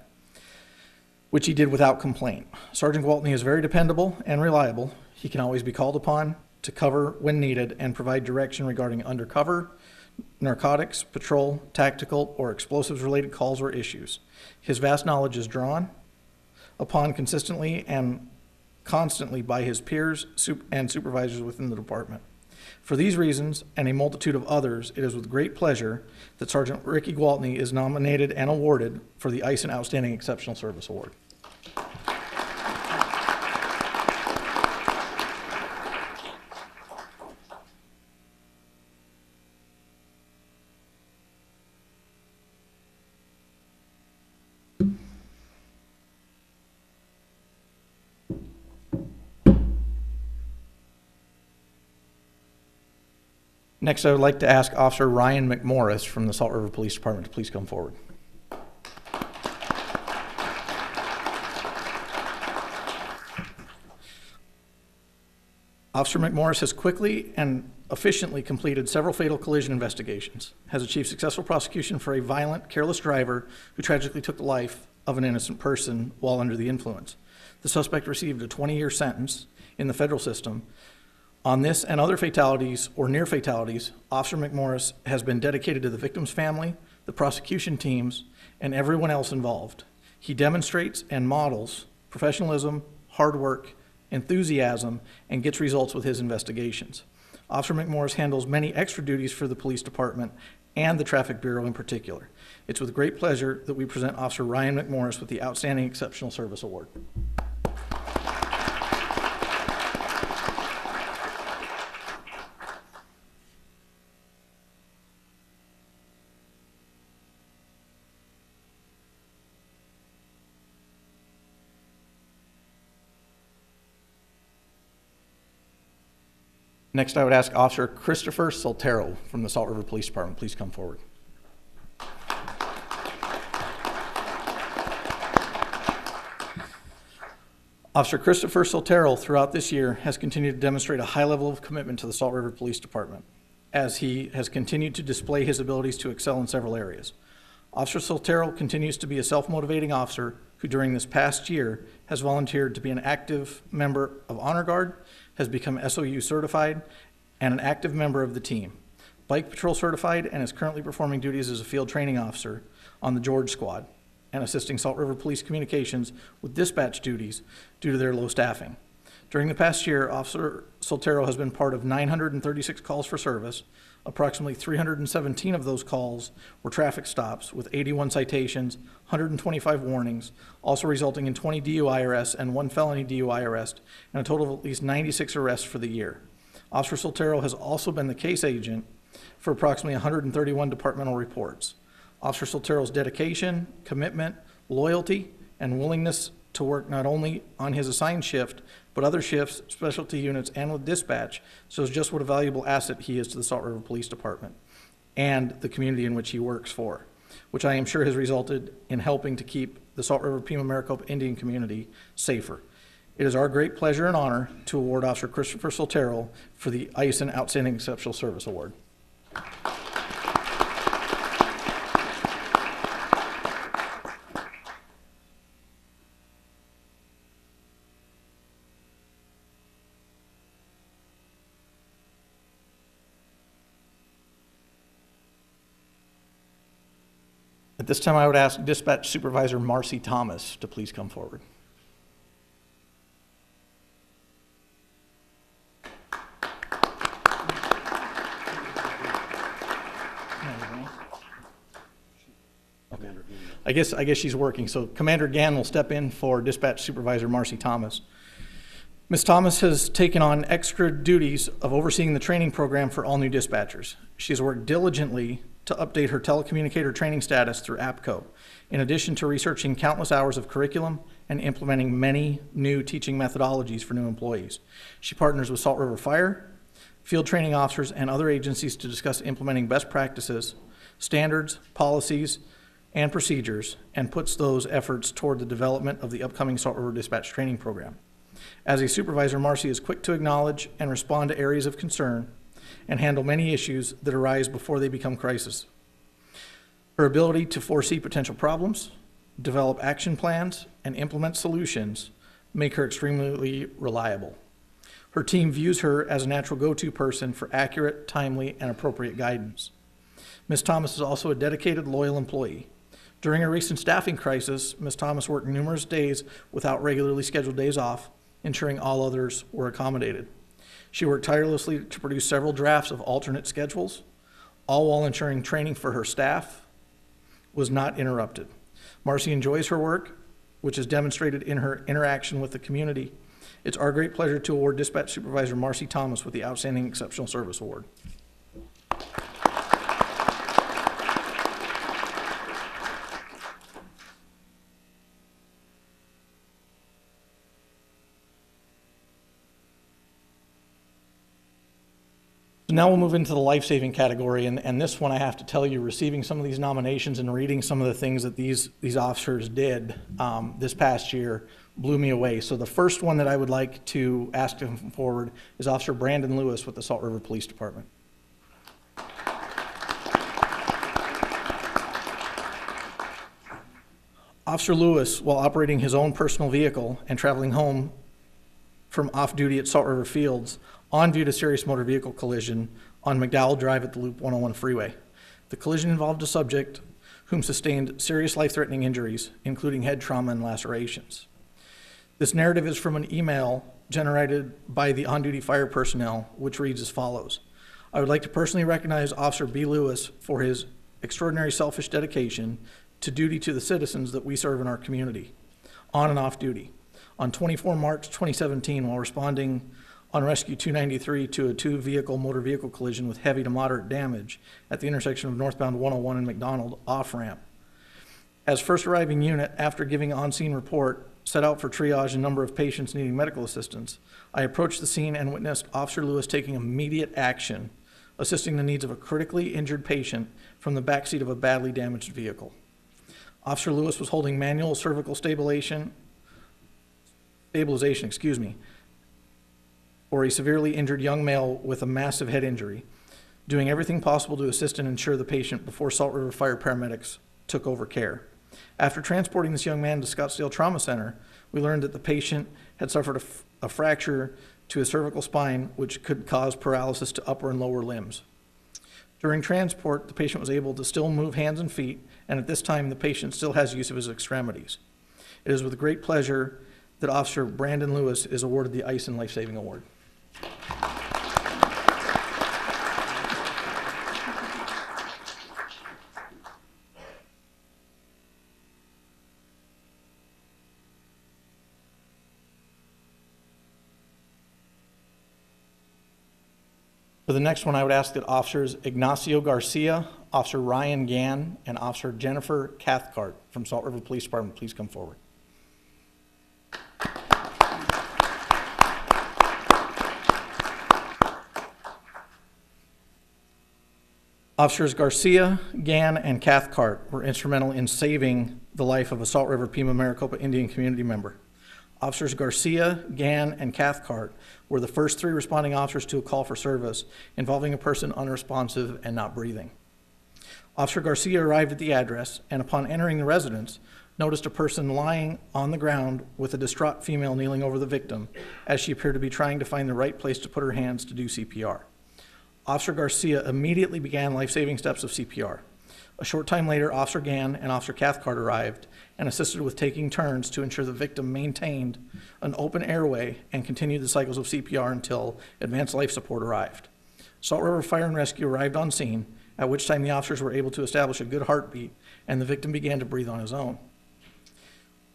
A: which he did without complaint. Sergeant Gwaltney is very dependable and reliable. He can always be called upon to cover when needed and provide direction regarding undercover, narcotics, patrol, tactical, or explosives-related calls or issues. His vast knowledge is drawn upon consistently and constantly by his peers and supervisors within the department. For these reasons, and a multitude of others, it is with great pleasure that Sergeant Ricky Gwaltney is nominated and awarded for the ICIN Outstanding Exceptional Service Award. Next, I would like to ask Officer Ryan McMorris from the Salt River Police Department to please come forward. Officer McMorris has quickly and efficiently completed several fatal collision investigations, has achieved successful prosecution for a violent, careless driver who tragically took the life of an innocent person while under the influence. The suspect received a 20-year sentence in the federal system. On this and other fatalities or near fatalities, Officer McMorris has been dedicated to the victim's family, the prosecution teams, and everyone else involved. He demonstrates and models professionalism, hard work, enthusiasm, and gets results with his investigations. Officer McMorris handles many extra duties for the police department and the Traffic Bureau in particular. It's with great pleasure that we present Officer Ryan McMorris with the Outstanding Exceptional Service Award. Next, I would ask Officer Christopher Soltero from the Salt River Police Department, please come forward. Officer Christopher Soltero, throughout this year, has continued to demonstrate a high level of commitment to the Salt River Police Department, as he has continued to display his abilities to excel in several areas. Officer Soltero continues to be a self-motivating officer who during this past year has volunteered to be an active member of Honor Guard, has become SOU certified, and an active member of the team. Bike Patrol certified, and is currently performing duties as a field training officer on the George Squad and assisting Salt River Police Communications with dispatch duties due to their low staffing. During the past year, Officer Soltero has been part of 936 calls for service. Approximately 317 of those calls were traffic stops with 81 citations, 125 warnings, also resulting in 20 DUI arrests and 1 felony DUI arrest, and a total of at least 96 arrests for the year. Officer Soltero has also been the case agent for approximately 131 departmental reports. Officer Soltero's dedication, commitment, loyalty, and willingness to work not only on his assigned shift, but other shifts, specialty units, and with dispatch shows just what a valuable asset he is to the Salt River Police Department and the community in which he works for, which I am sure has resulted in helping to keep the Salt River Pima Maricopa Indian community safer. It is our great pleasure and honor to award Officer Christopher Soltero for the ICIN Outstanding Exceptional Service Award. At this time, I would ask Dispatch Supervisor Marcy Thomas to please come forward. I guess she's working. So Commander Gann will step in for Dispatch Supervisor Marcy Thomas. Ms. Thomas has taken on extra duties of overseeing the training program for all new dispatchers. She has worked diligently to update her telecommunicator training status through APCO, in addition to researching countless hours of curriculum and implementing many new teaching methodologies for new employees. She partners with Salt River Fire, field training officers, and other agencies to discuss implementing best practices, standards, policies, and procedures, and puts those efforts toward the development of the upcoming Salt River Dispatch Training Program. As a supervisor, Marcy is quick to acknowledge and respond to areas of concern and handle many issues that arise before they become crisis. Her ability to foresee potential problems, develop action plans, and implement solutions make her extremely reliable. Her team views her as a natural go-to person for accurate, timely, and appropriate guidance. Ms. Thomas is also a dedicated, loyal employee. During a recent staffing crisis, Ms. Thomas worked numerous days without regularly scheduled days off, ensuring all others were accommodated. She worked tirelessly to produce several drafts of alternate schedules, all while ensuring training for her staff was not interrupted. Marcy enjoys her work, which is demonstrated in her interaction with the community. It's our great pleasure to award Dispatch Supervisor Marcy Thomas with the Outstanding Exceptional Service Award. Now we'll move into the life-saving category, and this one I have to tell you, receiving some of these nominations and reading some of the things that these officers did this past year blew me away. So the first one that I would like to ask to come forward is Officer Brandon Lewis with the Salt River Police Department. Officer Lewis, while operating his own personal vehicle and traveling home from off-duty at Salt River Fields, on viewed a serious motor vehicle collision on McDowell Drive at the Loop 101 freeway. The collision involved a subject whom sustained serious life-threatening injuries, including head trauma and lacerations. This narrative is from an email generated by the on-duty fire personnel, which reads as follows. I would like to personally recognize Officer B. Lewis for his extraordinary selfish dedication to duty to the citizens that we serve in our community, on and off duty. On 24 March 2017, while responding on Rescue 293 to a two-vehicle motor vehicle collision with heavy to moderate damage at the intersection of northbound 101 and McDonald off-ramp. As first arriving unit, after giving on-scene report, set out for triage a number of patients needing medical assistance, I approached the scene and witnessed Officer Lewis taking immediate action, assisting the needs of a critically injured patient from the backseat of a badly damaged vehicle. Officer Lewis was holding manual cervical stabilization, for a severely injured young male with a massive head injury, doing everything possible to assist and ensure the patient before Salt River Fire paramedics took over care. After transporting this young man to Scottsdale Trauma Center, we learned that the patient had suffered a fracture to his cervical spine, which could cause paralysis to upper and lower limbs. During transport, the patient was able to still move hands and feet, and at this time, the patient still has use of his extremities. It is with great pleasure that Officer Brandon Lewis is awarded the ICIN Life Saving Award. For the next one, I would ask that Officers Ignacio Garcia, Officer Ryan Gann, and Officer Jennifer Cathcart from Salt River Police Department please come forward. Officers Garcia, Gann, and Cathcart were instrumental in saving the life of a Salt River Pima Maricopa Indian community member. Officers Garcia, Gann, and Cathcart were the first three responding officers to a call for service involving a person unresponsive and not breathing. Officer Garcia arrived at the address and upon entering the residence, noticed a person lying on the ground with a distraught female kneeling over the victim as she appeared to be trying to find the right place to put her hands to do CPR. Officer Garcia immediately began life-saving steps of CPR. A short time later, Officer Gann and Officer Cathcart arrived and assisted with taking turns to ensure the victim maintained an open airway and continued the cycles of CPR until advanced life support arrived. Salt River Fire and Rescue arrived on scene, at which time the officers were able to establish a good heartbeat and the victim began to breathe on his own.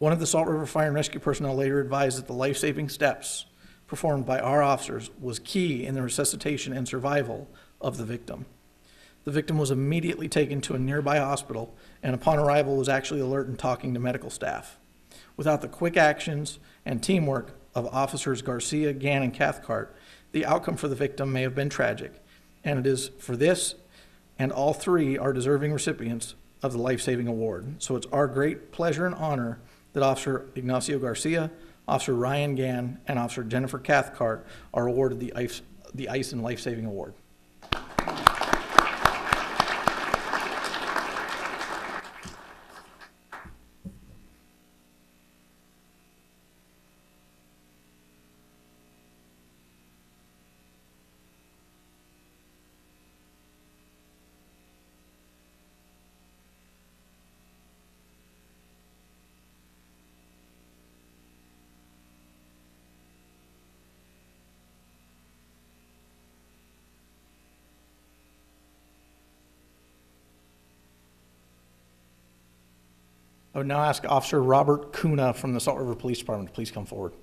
A: One of the Salt River Fire and Rescue personnel later advised that the life-saving steps performed by our officers was key in the resuscitation and survival of the victim. The victim was immediately taken to a nearby hospital and upon arrival was actually alert and talking to medical staff. Without the quick actions and teamwork of Officers Garcia, Gann, and Cathcart, the outcome for the victim may have been tragic, and it is for this and all three are deserving recipients of the Life-Saving Award. So it's our great pleasure and honor that Officer Ignacio Garcia, Officer Ryan Gann, and Officer Jennifer Cathcart are awarded the ICIN Life-Saving Award. I would now ask Officer Robert Kuna from the Salt River Police Department to please come forward.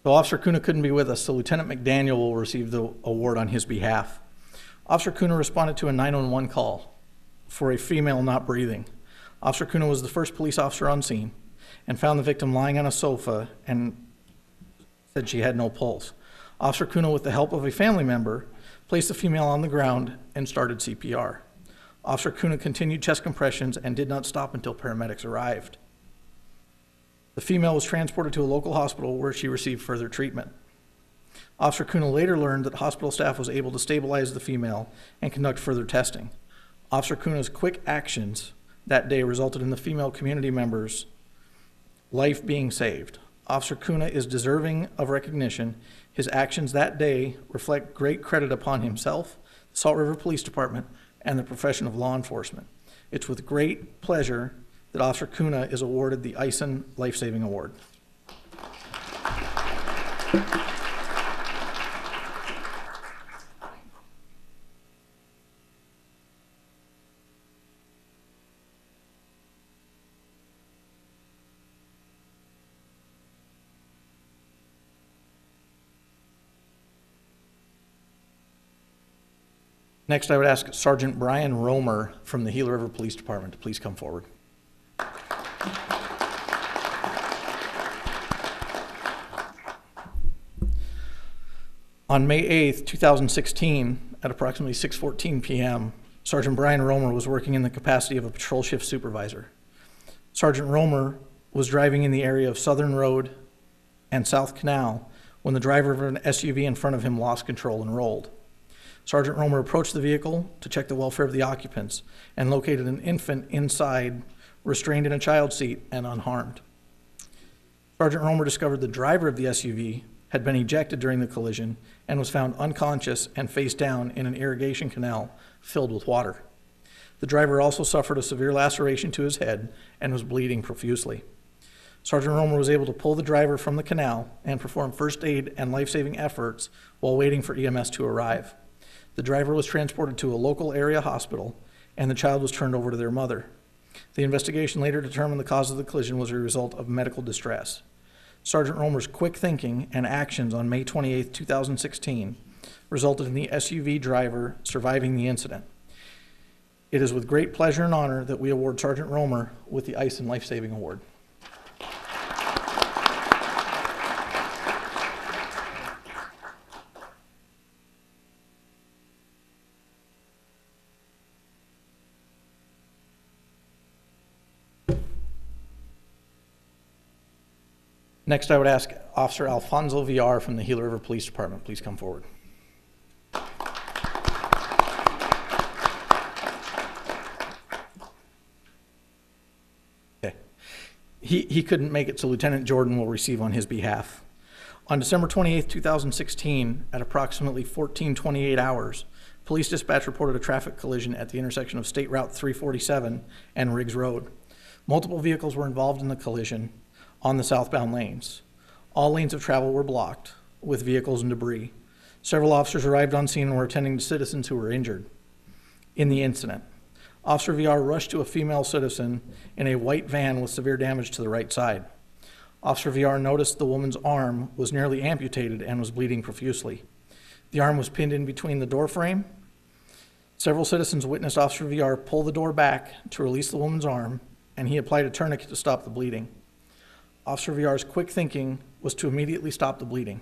A: So Officer Kuna couldn't be with us, so Lieutenant McDaniel will receive the award on his behalf. Officer Kuna responded to a 911 call for a female not breathing. Officer Kuna was the first police officer on scene and found the victim lying on a sofa and said she had no pulse. Officer Kuna, with the help of a family member, placed the female on the ground and started CPR. Officer Kuna continued chest compressions and did not stop until paramedics arrived. The female was transported to a local hospital where she received further treatment. Officer Kuna later learned that hospital staff was able to stabilize the female and conduct further testing. Officer Kuna's quick actions that day resulted in the female community member's life being saved. Officer Kuna is deserving of recognition. His actions that day reflect great credit upon himself, the Salt River Police Department, and the profession of law enforcement. It's with great pleasure that Officer Kuna is awarded the ICIN Life-Saving Award. Next, I would ask Sergeant Brian Romer from the Gila River Police Department to please come forward. On May 8th, 2016, at approximately 6:14 p.m., Sergeant Brian Romer was working in the capacity of a patrol shift supervisor. Sergeant Romer was driving in the area of Southern Road and South Canal when the driver of an SUV in front of him lost control and rolled. Sergeant Romer approached the vehicle to check the welfare of the occupants and located an infant inside, restrained in a child seat and unharmed. Sergeant Romer discovered the driver of the SUV had been ejected during the collision and was found unconscious and face down in an irrigation canal filled with water. The driver also suffered a severe laceration to his head and was bleeding profusely. Sergeant Romer was able to pull the driver from the canal and perform first aid and life-saving efforts while waiting for EMS to arrive. The driver was transported to a local area hospital and the child was turned over to their mother. The investigation later determined the cause of the collision was a result of medical distress. Sergeant Romer's quick thinking and actions on May 28, 2016 resulted in the SUV driver surviving the incident. It is with great pleasure and honor that we award Sergeant Romer with the ICIN Life-Saving Award. Next, I would ask Officer Alfonso Villar from the Gila River Police Department. Please come forward. Okay. he couldn't make it, so Lieutenant Jordan will receive on his behalf. On December 28, 2016, at approximately 14:28 hours, police dispatch reported a traffic collision at the intersection of State Route 347 and Riggs Road. Multiple vehicles were involved in the collision on the southbound lanes. All lanes of travel were blocked with vehicles and debris. Several officers arrived on scene and were attending to citizens who were injured in the incident. Officer VR rushed to a female citizen in a white van with severe damage to the right side. Officer VR noticed the woman's arm was nearly amputated and was bleeding profusely. The arm was pinned in between the door frame. Several citizens witnessed Officer VR pull the door back to release the woman's arm, and he applied a tourniquet to stop the bleeding. Officer VR's quick thinking was to immediately stop the bleeding.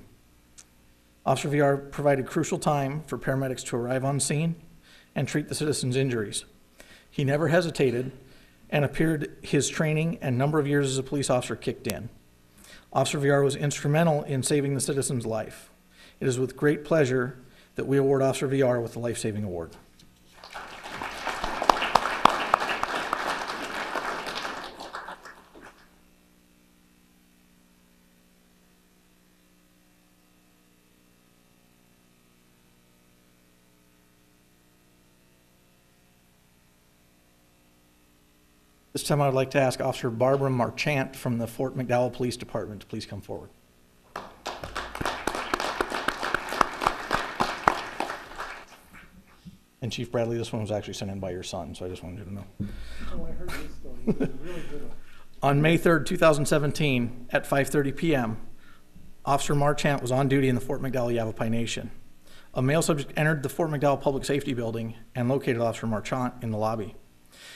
A: Officer VR provided crucial time for paramedics to arrive on scene and treat the citizen's injuries. He never hesitated and appeared his training and number of years as a police officer kicked in. Officer VR was instrumental in saving the citizen's life. It is with great pleasure that we award Officer VR with the Life Saving Award. This time I would like to ask Officer Barbara Marchant from the Fort McDowell Police Department to please come forward. And Chief Bradley, this one was actually sent in by your son, so I just wanted you to know.
D: Oh, I heard this story. This is a really good one.
A: On May 3rd, 2017, at 5:30 p.m., Officer Marchant was on duty in the Fort McDowell Yavapai Nation. A male subject entered the Fort McDowell Public Safety Building and located Officer Marchant in the lobby.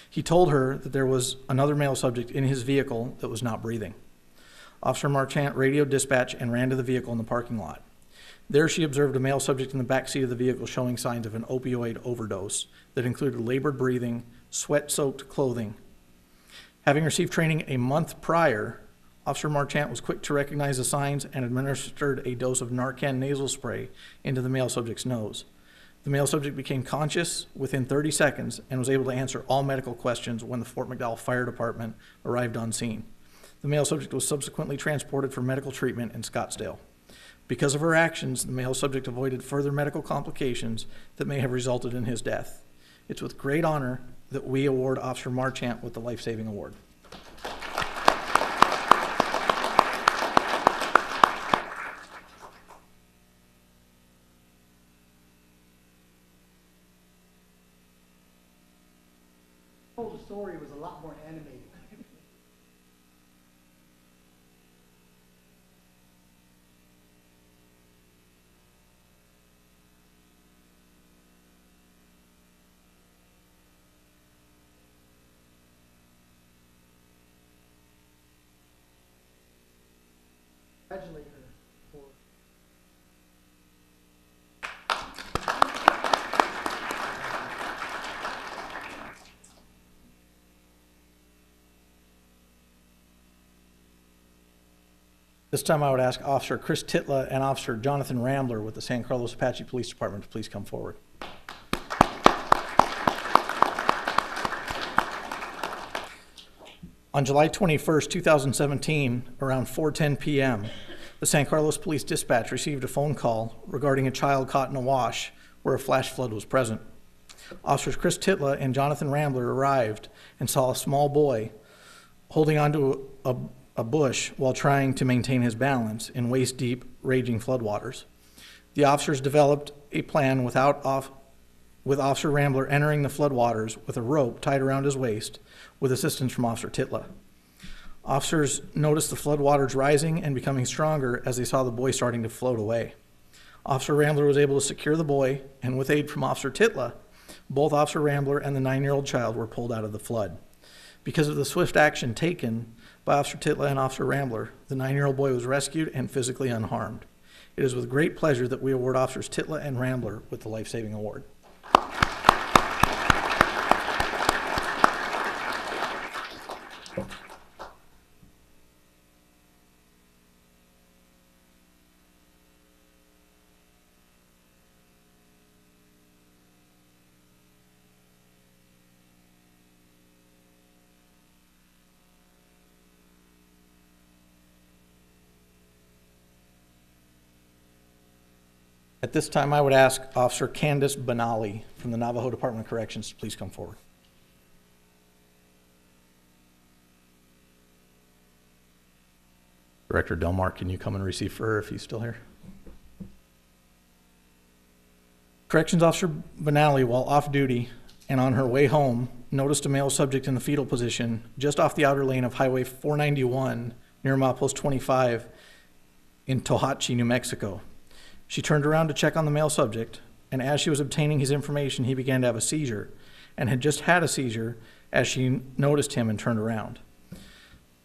A: He told her that there was another male subject in his vehicle that was not breathing. Officer Marchant radioed dispatch and ran to the vehicle in the parking lot. There she observed a male subject in the back seat of the vehicle showing signs of an opioid overdose that included labored breathing, sweat-soaked clothing. Having received training a month prior, Officer Marchant was quick to recognize the signs and administered a dose of Narcan nasal spray into the male subject's nose. The male subject became conscious within 30 seconds and was able to answer all medical questions when the Fort McDowell Fire Department arrived on scene. The male subject was subsequently transported for medical treatment in Scottsdale. Because of her actions, the male subject avoided further medical complications that may have resulted in his death. It's with great honor that we award Officer Marchant with the Life Saving Award.
D: The story was a lot more animated. Congratulate her for
A: This time I would ask Officer Chris Titla and Officer Jonathan Rambler with the San Carlos Apache Police Department to please come forward. On July 21st, 2017, around 4:10 p.m., the San Carlos Police Dispatch received a phone call regarding a child caught in a wash where a flash flood was present. Officers Chris Titla and Jonathan Rambler arrived and saw a small boy holding onto a bush while trying to maintain his balance in waist-deep, raging floodwaters. The officers developed a plan with Officer Rambler entering the floodwaters with a rope tied around his waist with assistance from Officer Titla. Officers noticed the floodwaters rising and becoming stronger as they saw the boy starting to float away. Officer Rambler was able to secure the boy, and with aid from Officer Titla, both Officer Rambler and the 9-year-old child were pulled out of the flood. Because of the swift action taken by Officer Titla and Officer Rambler, the 9-year-old boy was rescued and physically unharmed. It is with great pleasure that we award Officers Titla and Rambler with the Life Saving Award. At this time, I would ask Officer Candace Benali from the Navajo Department of Corrections to please come forward. Director Delmar, can you come and receive for her if he's still here? Corrections Officer Benali, while off duty and on her way home, noticed a male subject in the fetal position just off the outer lane of Highway 491 near milepost 25 in Tohatchi, New Mexico. She turned around to check on the male subject, and as she was obtaining his information, he began to have a seizure and had just had a seizure as she noticed him and turned around.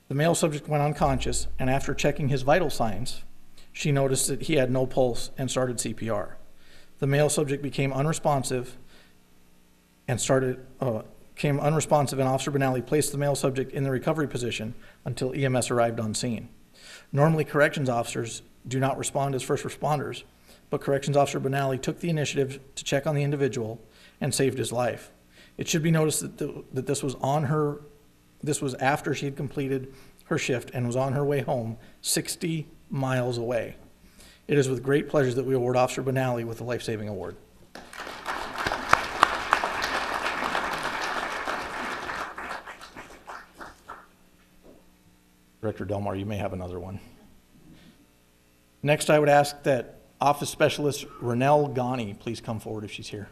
A: The male subject went unconscious, and after checking his vital signs, she noticed that he had no pulse and started CPR. The male subject became unresponsive and Officer Benali placed the male subject in the recovery position until EMS arrived on scene. Normally, corrections officers do not respond as first responders, but Corrections Officer Benali took the initiative to check on the individual and saved his life. It should be noticed that this was after she had completed her shift and was on her way home 60 miles away. It is with great pleasure that we award Officer Benali with the Life Saving Award. Director Delmar, you may have another one. Next, I would ask that Office Specialist Renelle Ghani please come forward if she's here.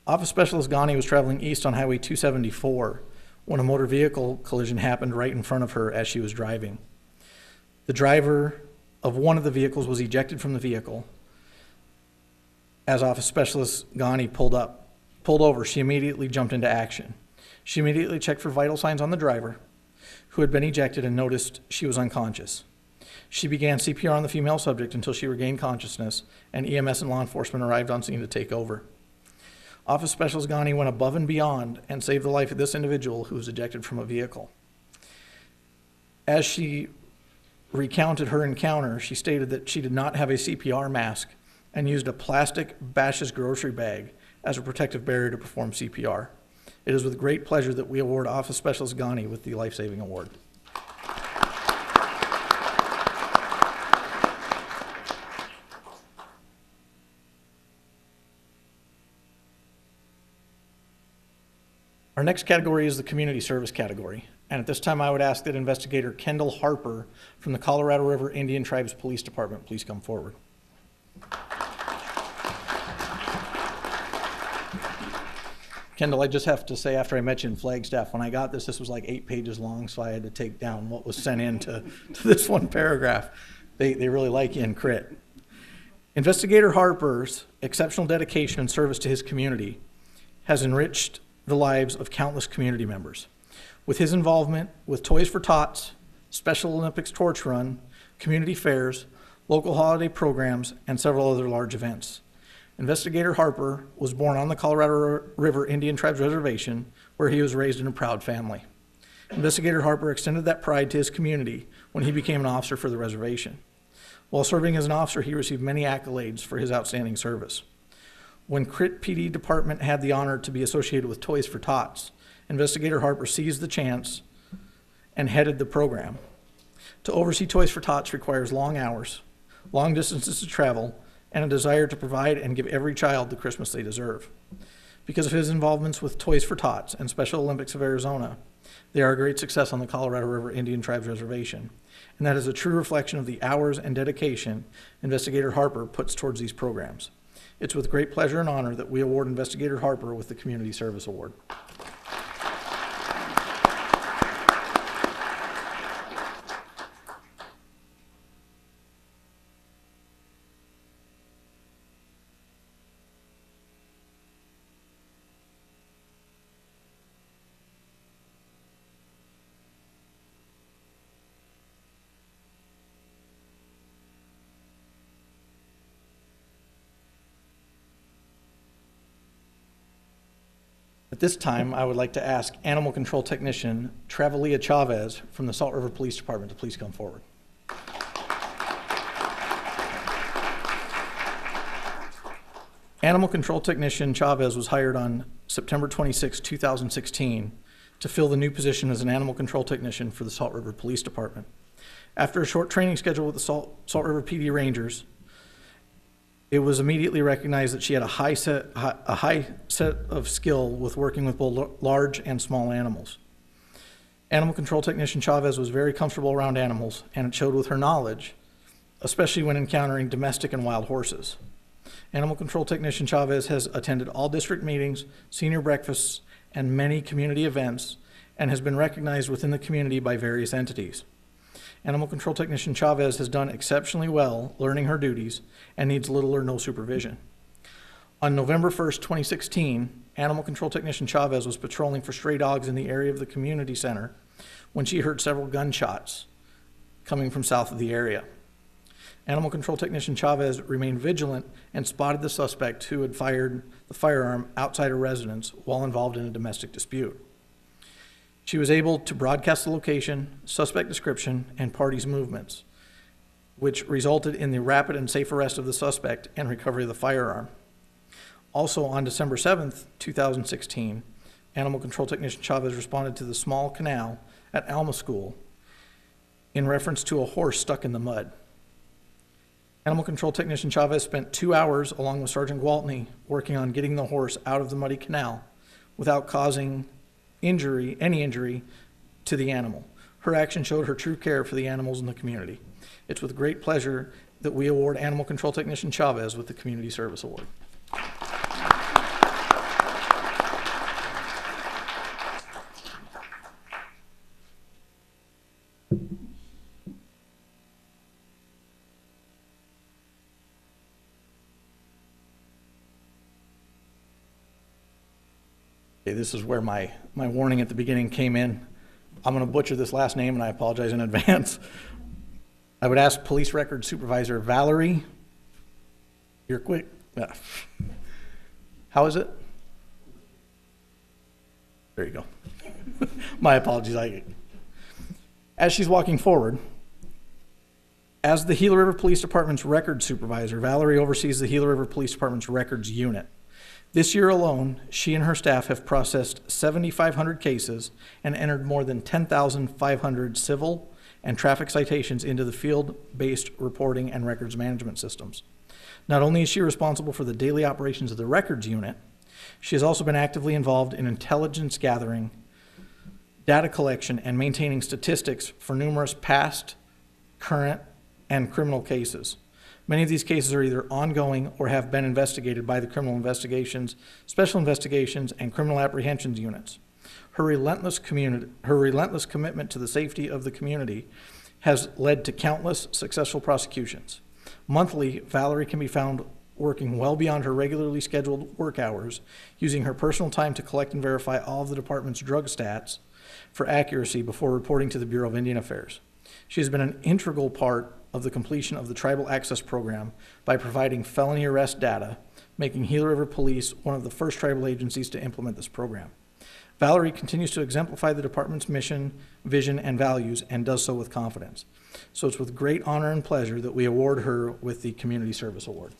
A: Office Specialist Ghani was traveling east on Highway 274 when a motor vehicle collision happened right in front of her as she was driving. The driver of one of the vehicles was ejected from the vehicle. As Office Specialist Ghani pulled over, she immediately jumped into action. She immediately checked for vital signs on the driver, who had been ejected, and noticed she was unconscious. She began CPR on the female subject until she regained consciousness, and EMS and law enforcement arrived on scene to take over. Office Specialist Ghani went above and beyond and saved the life of this individual who was ejected from a vehicle. As she recounted her encounter, she stated that she did not have a CPR mask and used a plastic Bash's grocery bag as a protective barrier to perform CPR. It is with great pleasure that we award Office Specialist Ghani with the Life Saving Award. Our next category is the community service category. And at this time, I would ask that Investigator Kendall Harper from the Colorado River Indian Tribes Police Department please come forward. Kendall, I just have to say, after I met you in Flagstaff, when I got this was like 8 pages long, so I had to take down what was sent in to this one paragraph. They really like you in crit. Investigator Harper's exceptional dedication and service to his community has enriched the lives of countless community members. With his involvement with Toys for Tots, Special Olympics Torch Run, community fairs, local holiday programs, and several other large events. Investigator Harper was born on the Colorado River Indian Tribes Reservation, where he was raised in a proud family. Investigator Harper extended that pride to his community when he became an officer for the reservation. While serving as an officer, he received many accolades for his outstanding service. When Crit PD Department had the honor to be associated with Toys for Tots, Investigator Harper seized the chance and headed the program. To oversee Toys for Tots requires long hours, long distances to travel, and a desire to provide and give every child the Christmas they deserve. Because of his involvements with Toys for Tots and Special Olympics of Arizona, they are a great success on the Colorado River Indian Tribes Reservation, and that is a true reflection of the hours and dedication Investigator Harper puts towards these programs. It's with great pleasure and honor that we award Investigator Harper with the Community Service Award. At this time, I would like to ask Animal Control Technician Travalia Chavez from the Salt River Police Department to please come forward. Animal Control Technician Chavez was hired on September 26, 2016 to fill the new position as an Animal Control Technician for the Salt River Police Department. After a short training schedule with the Salt River PD Rangers, it was immediately recognized that she had a high set of skill with working with both large and small animals. Animal control technician Chavez was very comfortable around animals, and it showed with her knowledge, especially when encountering domestic and wild horses. Animal control technician Chavez has attended all district meetings, senior breakfasts, and many community events, and has been recognized within the community by various entities. Animal control technician Chavez has done exceptionally well learning her duties and needs little or no supervision. On November 1st, 2016, animal control technician Chavez was patrolling for stray dogs in the area of the community center when she heard several gunshots coming from south of the area. Animal control technician Chavez remained vigilant and spotted the suspect who had fired the firearm outside her residence while involved in a domestic dispute. She was able to broadcast the location, suspect description, and parties' movements, which resulted in the rapid and safe arrest of the suspect and recovery of the firearm. Also, on December 7th, 2016, animal control technician Chavez responded to the small canal at Alma School in reference to a horse stuck in the mud. Animal control technician Chavez spent 2 hours along with Sergeant Gwaltney working on getting the horse out of the muddy canal without causing any injury to the animal. Her action showed her true care for the animals in the community. It's with great pleasure that we award animal control technician Chavez with the Community Service Award. Okay, this is where my warning at the beginning came in. I'm going to butcher this last name, and I apologize in advance. I would ask Police Record Supervisor Valerie. You're quick. How is it? There you go. My apologies. As she's walking forward, as the Gila River Police Department's records supervisor, Valerie oversees the Gila River Police Department's records unit. This year alone, she and her staff have processed 7,500 cases and entered more than 10,500 civil and traffic citations into the field-based reporting and records management systems. Not only is she responsible for the daily operations of the records unit, she has also been actively involved in intelligence gathering, data collection, and maintaining statistics for numerous past, current, and criminal cases. Many of these cases are either ongoing or have been investigated by the criminal investigations, special investigations, and criminal apprehensions units. Her relentless commitment to the safety of the community has led to countless successful prosecutions. Monthly, Valerie can be found working well beyond her regularly scheduled work hours, using her personal time to collect and verify all of the department's drug stats for accuracy before reporting to the Bureau of Indian Affairs. She has been an integral part of the completion of the Tribal Access Program by providing felony arrest data, making Gila River Police one of the first tribal agencies to implement this program. Valerie continues to exemplify the department's mission, vision, and values, and does so with confidence. So it's with great honor and pleasure that we award her with the Community Service Award.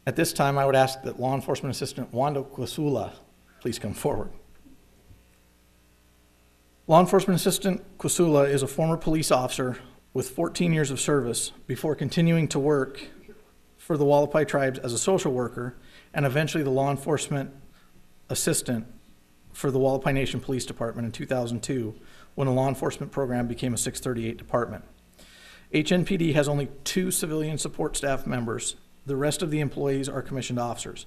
A: At this time, I would ask that Law Enforcement Assistant Wanda Kwasula please come forward. Law Enforcement Assistant Kwasula is a former police officer with 14 years of service before continuing to work for the Wallapai tribes as a social worker and eventually the law enforcement assistant for the Wallapai Nation Police Department in 2002 when the law enforcement program became a 638 department. HNPD has only 2 civilian support staff members. The rest of the employees are commissioned officers.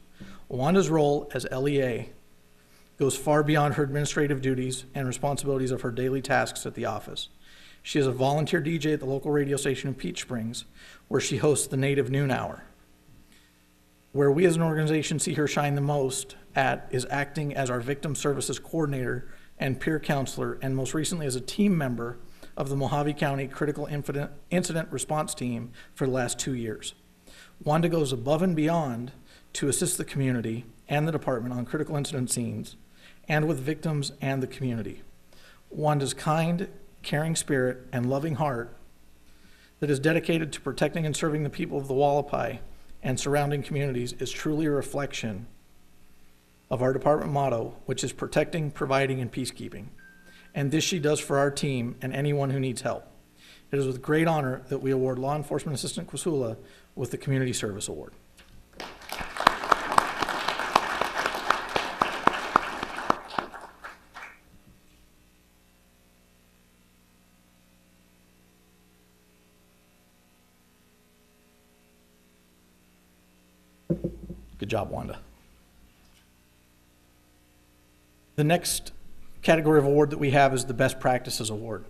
A: Wanda's role as LEA goes far beyond her administrative duties and responsibilities of her daily tasks at the office. She is a volunteer DJ at the local radio station in Peach Springs, where she hosts the Native Noon Hour. Where we as an organization see her shine the most at is acting as our victim services coordinator and peer counselor, and most recently as a team member of the Mojave County Critical Incident Response Team for the last 2 years. Wanda goes above and beyond to assist the community and the department on critical incident scenes and with victims and the community. Wanda's kind, caring spirit and loving heart that is dedicated to protecting and serving the people of the Wallapai and surrounding communities is truly a reflection of our department motto, which is protecting, providing, and peacekeeping. And this she does for our team and anyone who needs help. It is with great honor that we award Law Enforcement Assistant Kwasula with the Community Service Award. Good job, Wanda. The next category of award that we have is the Best Practices Award.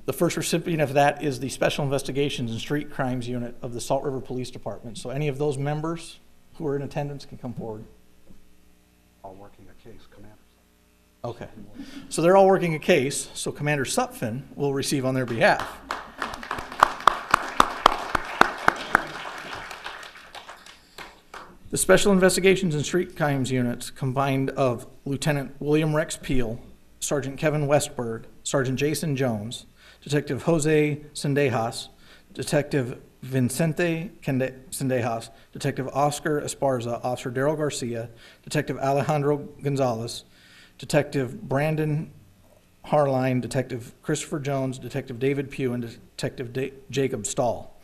A: The first recipient of that is the Special Investigations and Street Crimes Unit of the Salt River Police Department. So any of those members who are in attendance can come forward.
I: All working a case, Commander.
A: Okay. So they're all working a case, so Commander Sutphin will receive on their behalf. The Special Investigations and Street Crimes Units combined of Lieutenant William Rex Peel, Sergeant Kevin Westberg, Sergeant Jason Jones, Detective Jose Sendejas, Detective Vicente Sendejas, Detective Oscar Esparza, Officer Daryl Garcia, Detective Alejandro Gonzalez, Detective Brandon Harline, Detective Christopher Jones, Detective David Pugh, and Detective Jacob Stahl.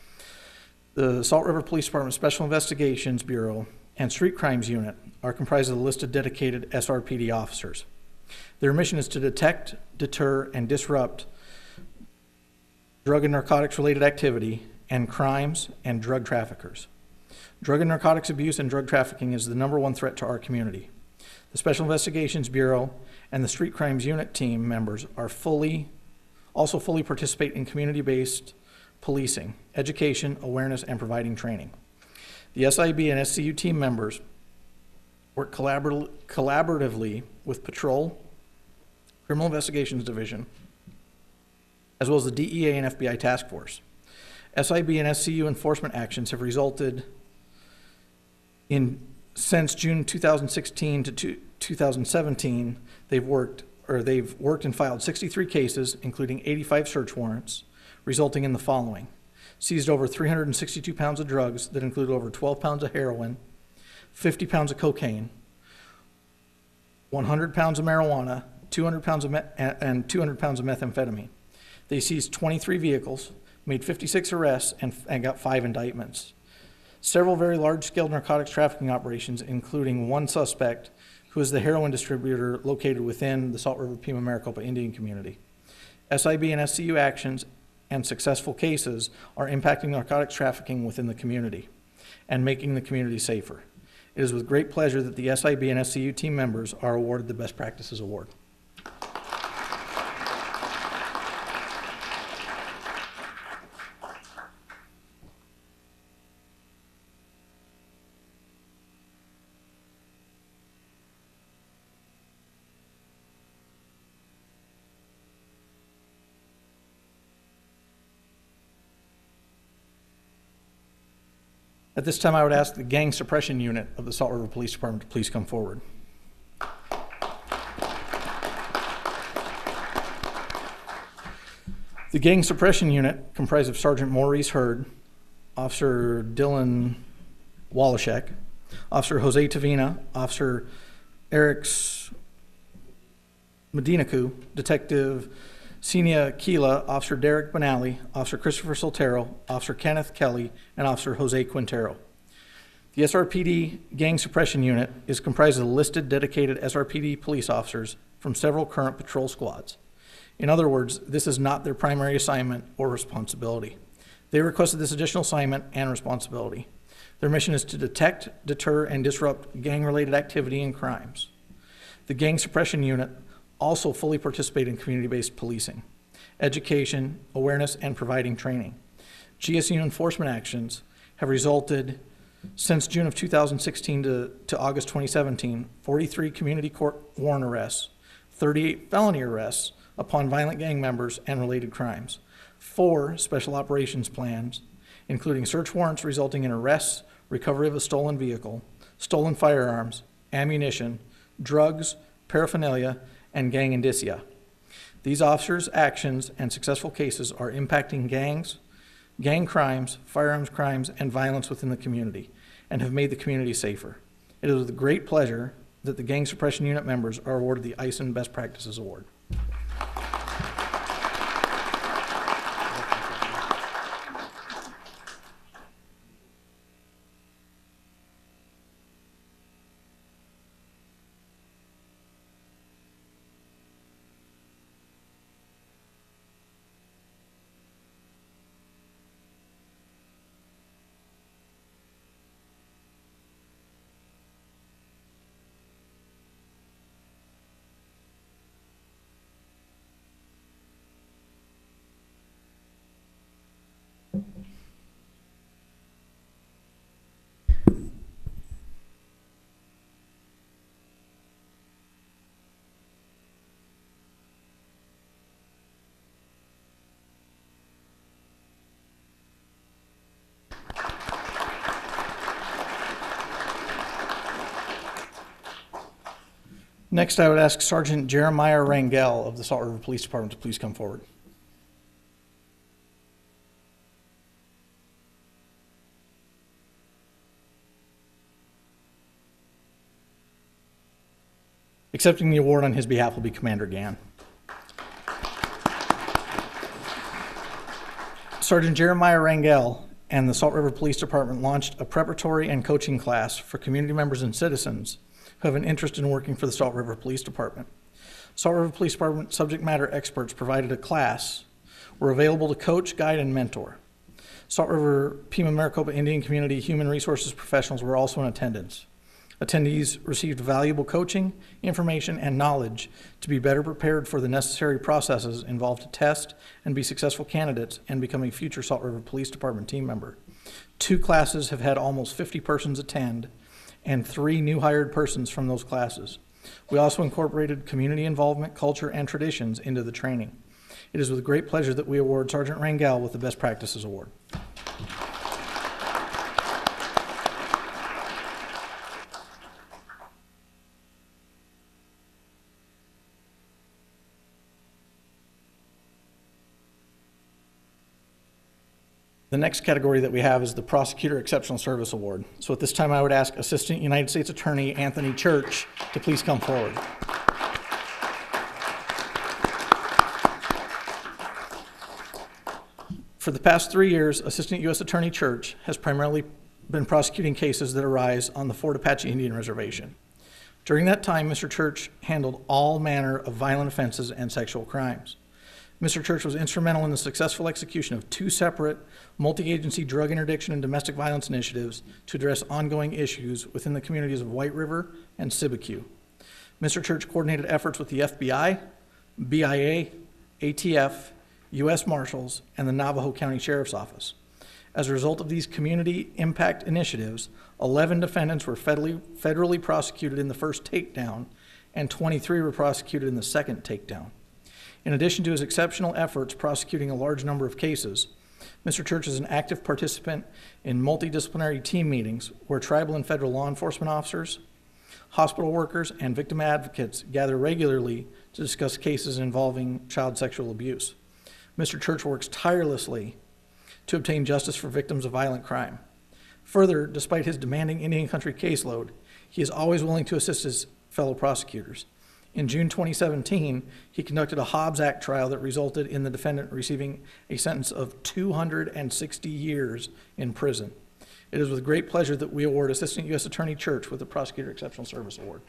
A: The Salt River Police Department Special Investigations Bureau and Street Crimes Unit are comprised of the listed dedicated SRPD officers. Their mission is to detect, deter, and disrupt drug and narcotics related activity and crimes and drug traffickers. Drug and narcotics abuse and drug trafficking is the #1 threat to our community. The Special Investigations Bureau and the Street Crimes Unit team members are also fully participate in community-based policing, education, awareness, and providing training. The SIB and SCU team members work collaboratively with Patrol, Criminal Investigations Division, as well as the DEA and FBI Task Force. SIB and SCU enforcement actions have resulted in, since June 2016 to 2017, they've worked and filed 63 cases, including 85 search warrants, resulting in the following: seized over 362 pounds of drugs that included over 12 pounds of heroin, 50 pounds of cocaine, 100 pounds of marijuana, 200 pounds of methamphetamine. They seized 23 vehicles, made 56 arrests, and got 5 indictments. Several very large-scale narcotics trafficking operations, including one suspect who is the heroin distributor located within the Salt River Pima Maricopa Indian community. SIB and SCU actions and successful cases are impacting narcotics trafficking within the community and making the community safer. It is with great pleasure that the SIB and SCU team members are awarded the Best Practices Award. At this time, I would ask the Gang Suppression Unit of the Salt River Police Department to please come forward. The Gang Suppression Unit, comprised of Sergeant Maurice Hurd, Officer Dylan Wallachek, Officer Jose Tavina, Officer Eric Medinacu, Detective Senia Keela, Officer Derek Benally, Officer Christopher Soltero, Officer Kenneth Kelly, and Officer Jose Quintero. The SRPD Gang Suppression Unit is comprised of listed dedicated SRPD police officers from several current patrol squads. In other words, this is not their primary assignment or responsibility. They requested this additional assignment and responsibility. Their mission is to detect, deter, and disrupt gang-related activity and crimes. The Gang Suppression Unit also fully participate in community-based policing, education, awareness, and providing training. GSU enforcement actions have resulted, since June of 2016 to August 2017, 43 community court warrant arrests, 38 felony arrests upon violent gang members and related crimes, 4 special operations plans, including search warrants resulting in arrests, recovery of a stolen vehicle, stolen firearms, ammunition, drugs, paraphernalia, and gang indicia. These officers' actions and successful cases are impacting gangs, gang crimes, firearms crimes, and violence within the community, and have made the community safer. It is with great pleasure that the Gang Suppression Unit members are awarded the ICIN Best Practices Award. Next, I would ask Sergeant Jeremiah Rangel of the Salt River Police Department to please come forward. Accepting the award on his behalf will be Commander Gann. Sergeant Jeremiah Rangel and the Salt River Police Department launched a preparatory and coaching class for community members and citizens who have an interest in working for the Salt River Police Department. Salt River Police Department subject matter experts provided a class, were available to coach, guide, and mentor. Salt River Pima Maricopa Indian Community Human Resources professionals were also in attendance. Attendees received valuable coaching, information, and knowledge to be better prepared for the necessary processes involved to test and be successful candidates and become a future Salt River Police Department team member. 2 classes have had almost 50 persons attend, and 3 new hired persons from those classes. We also incorporated community involvement, culture, and traditions into the training. It is with great pleasure that we award Sergeant Rangel with the Best Practices Award. The next category that we have is the Prosecutor Exceptional Service Award. So at this time, I would ask Assistant United States Attorney Anthony Church to please come forward. For the past 3 years, Assistant U.S. Attorney Church has primarily been prosecuting cases that arise on the Fort Apache Indian Reservation. During that time, Mr. Church handled all manner of violent offenses and sexual crimes. Mr. Church was instrumental in the successful execution of 2 separate multi-agency drug interdiction and domestic violence initiatives to address ongoing issues within the communities of White River and Sibique. Mr. Church coordinated efforts with the FBI, BIA, ATF, U.S. Marshals, and the Navajo County Sheriff's Office. As a result of these community impact initiatives, 11 defendants were federally prosecuted in the first takedown, and 23 were prosecuted in the second takedown. In addition to his exceptional efforts prosecuting a large number of cases, Mr. Church is an active participant in multidisciplinary team meetings where tribal and federal law enforcement officers, hospital workers, and victim advocates gather regularly to discuss cases involving child sexual abuse. Mr. Church works tirelessly to obtain justice for victims of violent crime. Further, despite his demanding Indian country caseload, he is always willing to assist his fellow prosecutors. In June 2017, he conducted a Hobbs Act trial that resulted in the defendant receiving a sentence of 260 years in prison. It is with great pleasure that we award Assistant U.S. Attorney Church with the Prosecutor Exceptional Service Award.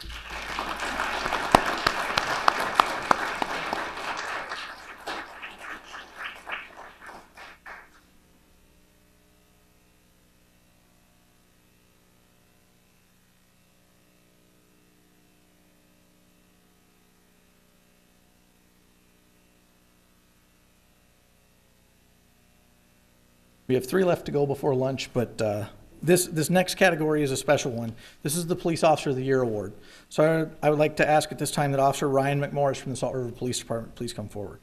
A: We have 3 left to go before lunch, but this next category is a special one. This is the Police Officer of the Year Award. So I would like to ask at this time that Officer Ryan McMorris from the Salt River Police Department please come forward.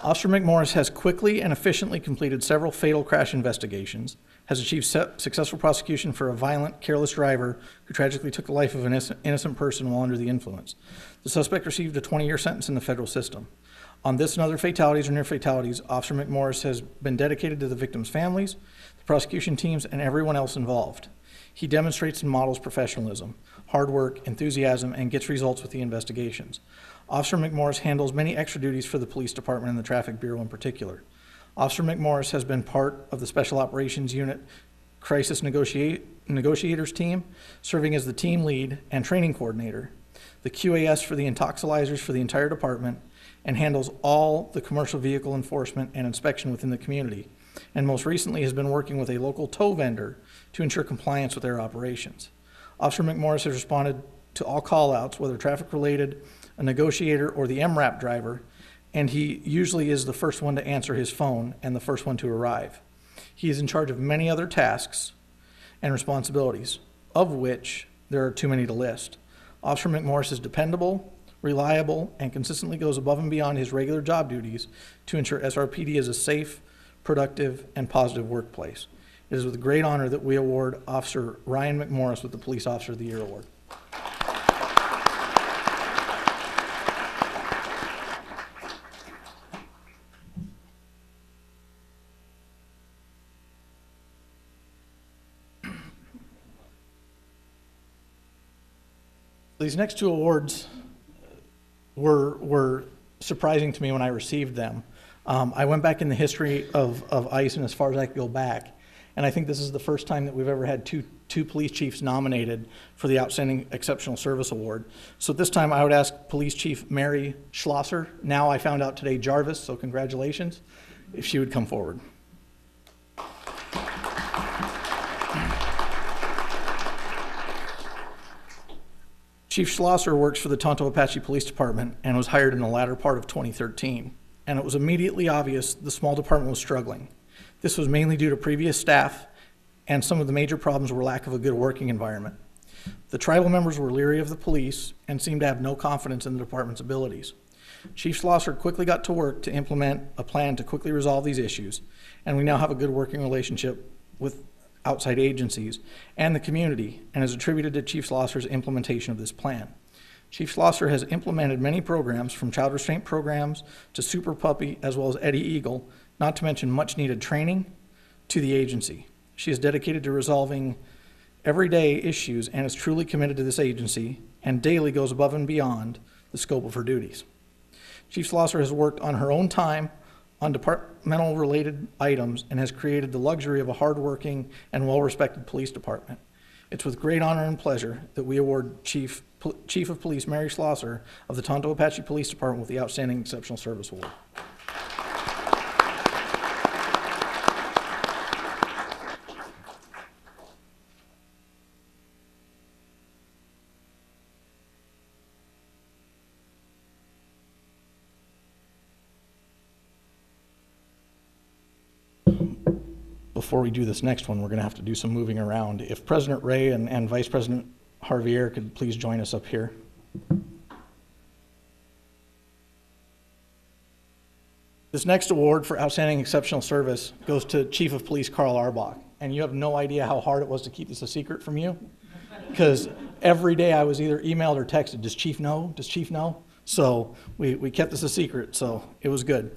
A: Officer McMorris has quickly and efficiently completed several fatal crash investigations, has achieved successful prosecution for a violent, careless driver who tragically took the life of an innocent person while under the influence. The suspect received a 20-year sentence in the federal system. On this and other fatalities or near fatalities, Officer McMorris has been dedicated to the victims' families, the prosecution teams, and everyone else involved. He demonstrates and models professionalism, hard work, enthusiasm, and gets results with the investigations. Officer McMorris handles many extra duties for the police department and the traffic bureau in particular. Officer McMorris has been part of the Special Operations Unit Crisis Negotiators team, serving as the team lead and training coordinator, the QAS for the intoxilizers for the entire department, and handles all the commercial vehicle enforcement and inspection within the community, and most recently has been working with a local tow vendor to ensure compliance with their operations. Officer McMorris has responded to all call-outs, whether traffic-related, a negotiator, or the MRAP driver, and he usually is the first one to answer his phone and the first one to arrive. He is in charge of many other tasks and responsibilities, of which there are too many to list. Officer McMorris is dependable, reliable, and consistently goes above and beyond his regular job duties to ensure SRPD is a safe, productive, and positive workplace. It is with great honor that we award Officer Ryan McMorris with the Police Officer of the Year Award. These next two awards were surprising to me when I received them. I went back in the history of ICIN as far as I could go back, and I think this is the first time that we've ever had two police chiefs nominated for the Outstanding Exceptional Service Award. So at this time I would ask Police Chief Mary Schlosser, now I found out today Jarvis, so congratulations, if she would come forward. Chief Schlosser works for the Tonto Apache Police Department and was hired in the latter part of 2013. And it was immediately obvious the small department was struggling. This was mainly due to previous staff, and some of the major problems were lack of a good working environment. The tribal members were leery of the police and seemed to have no confidence in the department's abilities. Chief Schlosser quickly got to work to implement a plan to quickly resolve these issues, and we now have a good working relationship with outside agencies and the community, and is attributed to Chief Schlosser's implementation of this plan. Chief Schlosser has implemented many programs, from child restraint programs to Super Puppy, as well as Eddie Eagle, not to mention much needed training to the agency. She is dedicated to resolving everyday issues and is truly committed to this agency, and daily goes above and beyond the scope of her duties. Chief Schlosser has worked on her own time on departmental related items and has created the luxury of a hardworking and well-respected police department. It's with great honor and pleasure that we award Chief of Police Mary Schlosser of the Tonto Apache Police Department with the Outstanding Exceptional Service Award. Before we do this next one, we're going to have to do some moving around. If President Ray and Vice President Javier could please join us up here. This next award for Outstanding Exceptional Service goes to Chief of Police Carl Arbach. And you have no idea how hard it was to keep this a secret from you, because every day I was either emailed or texted, does Chief know? Does Chief know? So we kept this a secret, so it was good.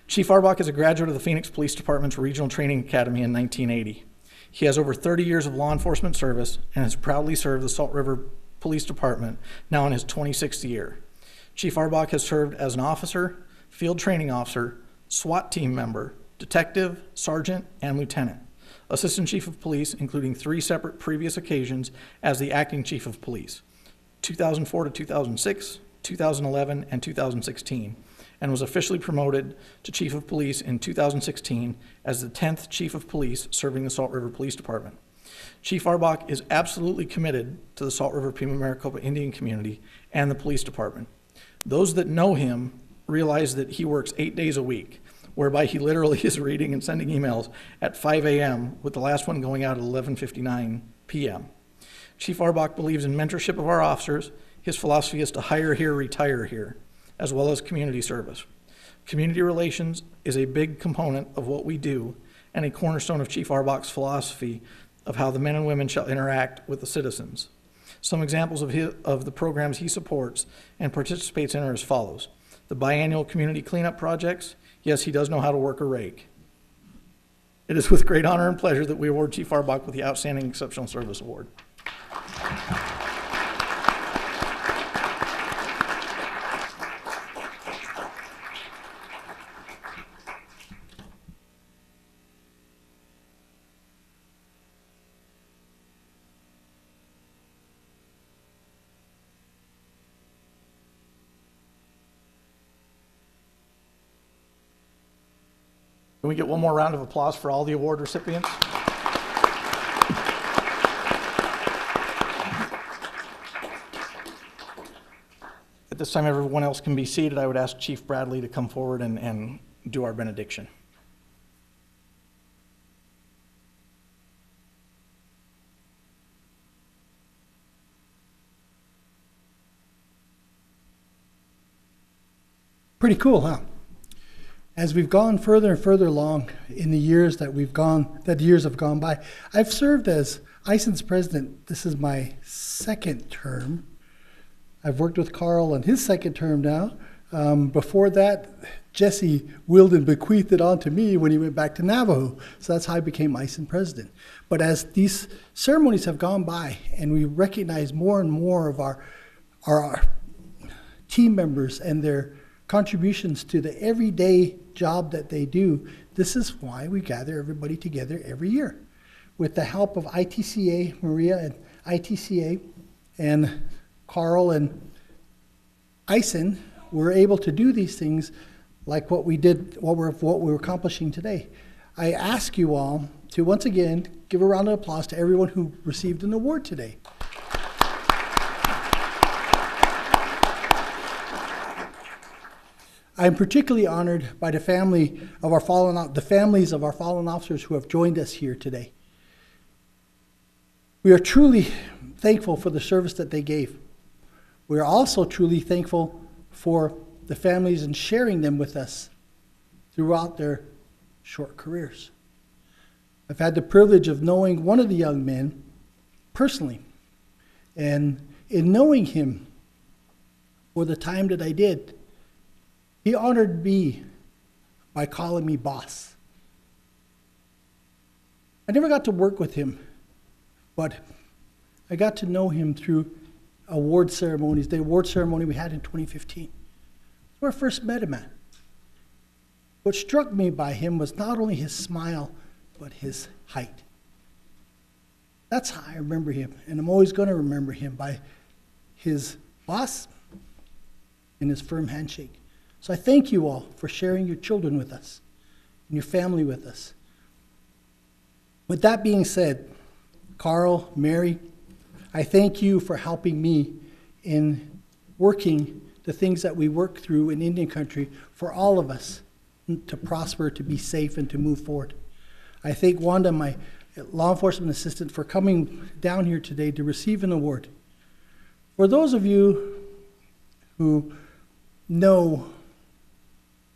A: Chief Arbach is a graduate of the Phoenix Police Department's Regional Training Academy in 1980. He has over 30 years of law enforcement service and has proudly served the Salt River Police Department, now in his 26th year. Chief Arbach has served as an officer, field training officer, SWAT team member, detective, sergeant, and lieutenant, assistant chief of police, including 3 separate previous occasions as the acting chief of police, 2004 to 2006, 2011, and 2016, and was officially promoted to Chief of Police in 2016 as the 10th Chief of Police serving the Salt River Police Department. Chief Arbach is absolutely committed to the Salt River Pima Maricopa Indian community and the police department. Those that know him realize that he works 8 days a week, whereby he literally is reading and sending emails at 5 a.m., with the last one going out at 11:59 p.m. Chief Arbach believes in mentorship of our officers. His philosophy is to hire here, retire here, as well as community service. Community relations is a big component of what we do and a cornerstone of Chief Arbach's philosophy of how the men and women shall interact with the citizens. Some examples of the programs he supports and participates in are as follows. The biannual community cleanup projects. Yes, he does know how to work a rake. It is with great honor and pleasure that we award Chief Arbach with the Outstanding Exceptional Service Award. Can we get one more round of applause for all the award recipients? At this time, everyone else can be seated. I would ask Chief Bradley to come forward and do our benediction.
D: Pretty cool, huh? As we've gone further and further along in the years that the years have gone by, I've served as ICIN's president. This is my second term. I've worked with Carl on his second term now. Before that, Jesse willed and bequeathed it on to me when he went back to Navajo. So that's how I became ICIN president. But as these ceremonies have gone by and we recognize more and more of our team members and their contributions to the everyday job that they do, this is why we gather everybody together every year. With the help of ITCA, Maria and ITCA, and Carl and ICIN, we're able to do these things like what we did, what we're accomplishing today. I ask you all to once again give a round of applause to everyone who received an award today. I'm particularly honored by the families of our fallen officers who have joined us here today. We are truly thankful for the service that they gave. We are also truly thankful for the families and sharing them with us throughout their short careers. I've had the privilege of knowing one of the young men personally, and in knowing him for the time that I did, he honored me by calling me boss. I never got to work with him, but I got to know him through award ceremonies, the award ceremony we had in 2015. Where I first met him at. What struck me by him was not only his smile, but his height. That's how I remember him, and I'm always going to remember him by his boss and his firm handshake. So I thank you all for sharing your children with us and your family with us. With that being said, Carl, Mary, I thank you for helping me in working the things that we work through in Indian country for all of us to prosper, to be safe, and to move forward. I thank Wanda, my law enforcement assistant, for coming down here today to receive an award. For those of you who know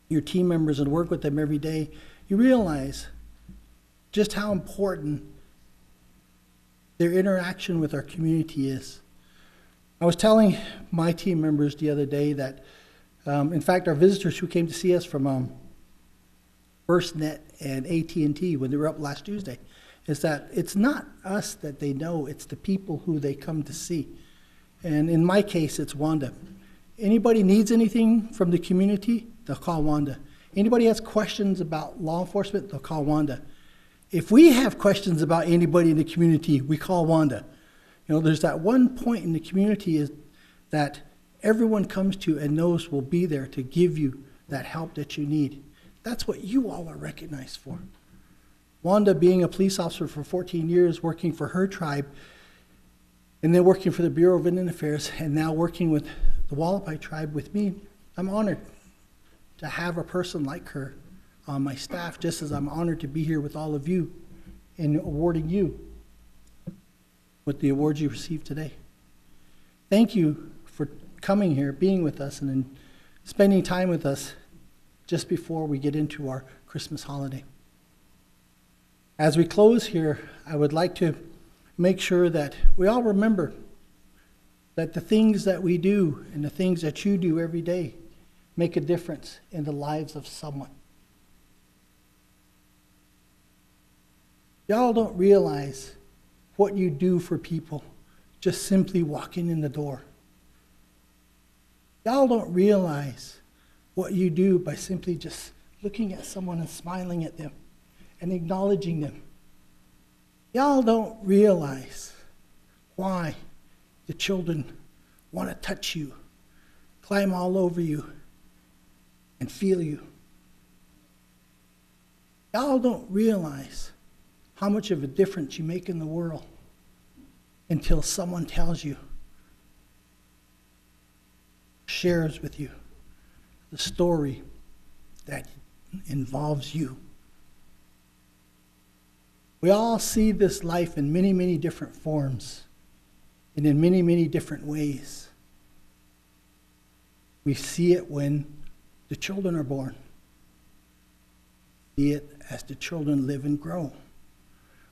D: your team members and work with them every day, you realize just how important their interaction with our community is. I was telling my team members the other day that, in fact, our visitors who came to see us from FirstNet and AT&T when they were up last Tuesday, is that it's not us that they know, it's the people who they come to see. And in my case, it's Wanda. Anybody needs anything from the community, they'll call Wanda. Anybody has questions about law enforcement, they'll call Wanda. If we have questions about anybody in the community, we call Wanda. You know, there's that one point in the community is that everyone comes to and knows will be there to give you that help that you need. That's what you all are recognized for. Wanda, being a police officer for 14 years, working for her tribe, and then working for the Bureau of Indian Affairs, and now working with the Wallapai tribe with me, I'm honored to have a person like her on my staff, just as I'm honored to be here with all of you and awarding you with the awards you received today. Thank you for coming here, being with us, and spending time with us just before we get into our Christmas holiday. As we close here, I would like to make sure that we all remember that the things that we do and the things that you do every day make a difference in the lives of someone. Y'all don't realize what you do for people just simply walking in the door. Y'all don't realize what you do by simply just looking at someone and smiling at them and acknowledging them. Y'all don't realize why the children want to touch you, climb all over you, and feel you. Y'all don't realize how much of a difference you make in the world until someone tells you, shares with you the story that involves you. We all see this life in many, many different forms and in many, many different ways. We see it when the children are born. We see it as the children live and grow.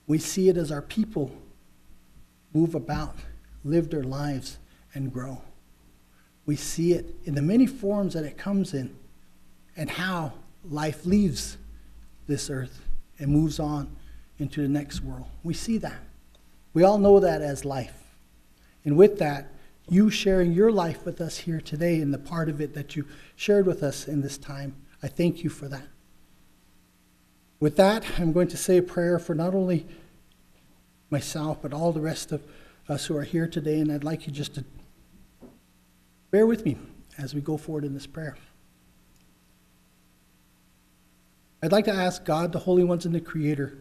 D: We see it as our people move about, live their lives, and grow. We see it in the many forms that it comes in and how life leaves this earth and moves on into the next world. We see that. We all know that as life. And with that, you sharing your life with us here today and the part of it that you shared with us in this time, I thank you for that. With that, I'm going to say a prayer for not only myself, but all the rest of us who are here today, and I'd like you just to bear with me as we go forward in this prayer. I'd like to ask God, the Holy Ones and the Creator,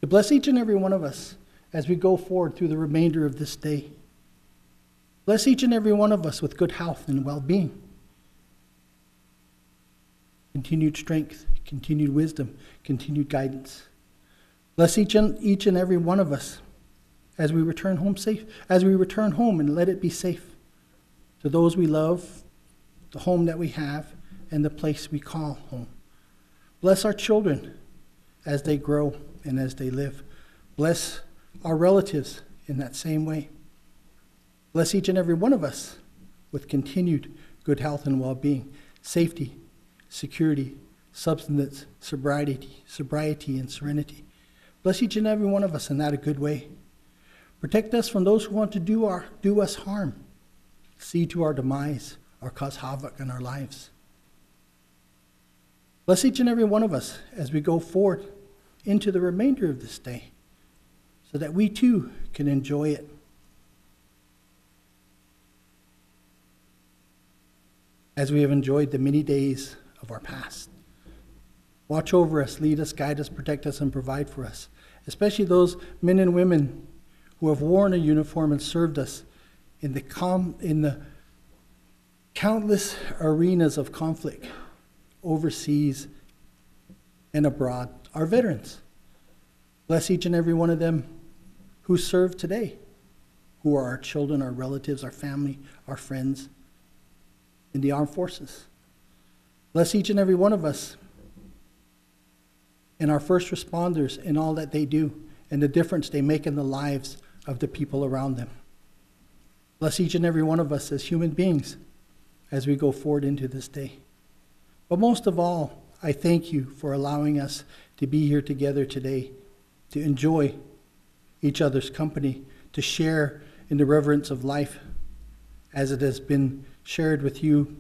D: to bless each and every one of us as we go forward through the remainder of this day. Bless each and every one of us with good health and well-being, continued strength, continued wisdom, continued guidance. Bless each and every one of us as we return home safe, as we return home, and let it be safe to those we love, the home that we have, and the place we call home. Bless our children as they grow and as they live. Bless our relatives in that same way. Bless each and every one of us with continued good health and well-being, safety, security, substance, sobriety, and serenity. Bless each and every one of us in that a good way. Protect us from those who want to do us harm, see to our demise, or cause havoc in our lives. Bless each and every one of us as we go forward into the remainder of this day, so that we too can enjoy it. As we have enjoyed the many days of our past. Watch over us, lead us, guide us, protect us, and provide for us, especially those men and women who have worn a uniform and served us in the countless arenas of conflict overseas and abroad, our veterans. Bless each and every one of them who serve today, who are our children, our relatives, our family, our friends in the armed forces. Bless each and every one of us and our first responders in all that they do and the difference they make in the lives of the people around them. Bless each and every one of us as human beings as we go forward into this day. But most of all, I thank you for allowing us to be here together today, to enjoy each other's company, to share in the reverence of life as it has been shared with you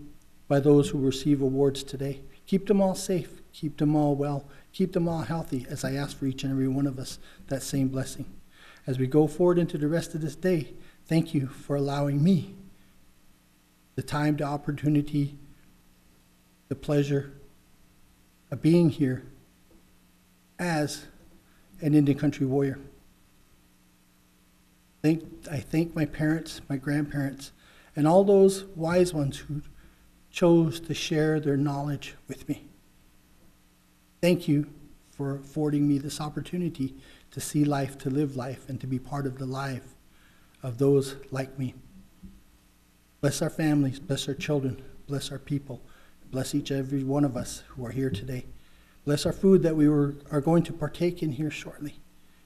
D: by those who receive awards today. Keep them all safe, keep them all well, keep them all healthy, as I ask for each and every one of us that same blessing. As we go forward into the rest of this day, thank you for allowing me the time, the opportunity, the pleasure of being here as an Indian country warrior. I thank my parents, my grandparents, and all those wise ones who chose to share their knowledge with me. Thank you for affording me this opportunity to see life, to live life, and to be part of the life of those like me. Bless our families, bless our children, bless our people, Bless each and every one of us who are here today. Bless our food that we are going to partake in here shortly,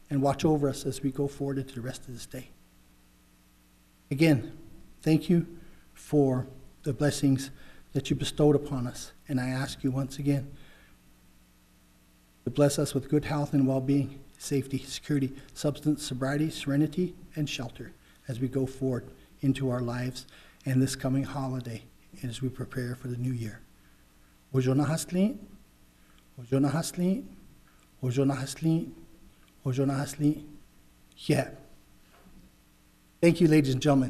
D: and watch over us as we go forward into the rest of this day. Again, thank you for the blessings that you bestowed upon us, and I ask you once again to bless us with good health and well-being, safety, security, substance, sobriety, serenity, and shelter as we go forward into our lives and this coming holiday and as we prepare for the new year. Ojona Haslin, Ojona Haslin, Ojona Haslin, Ojona Haslin. Yeah. Thank you, ladies and gentlemen.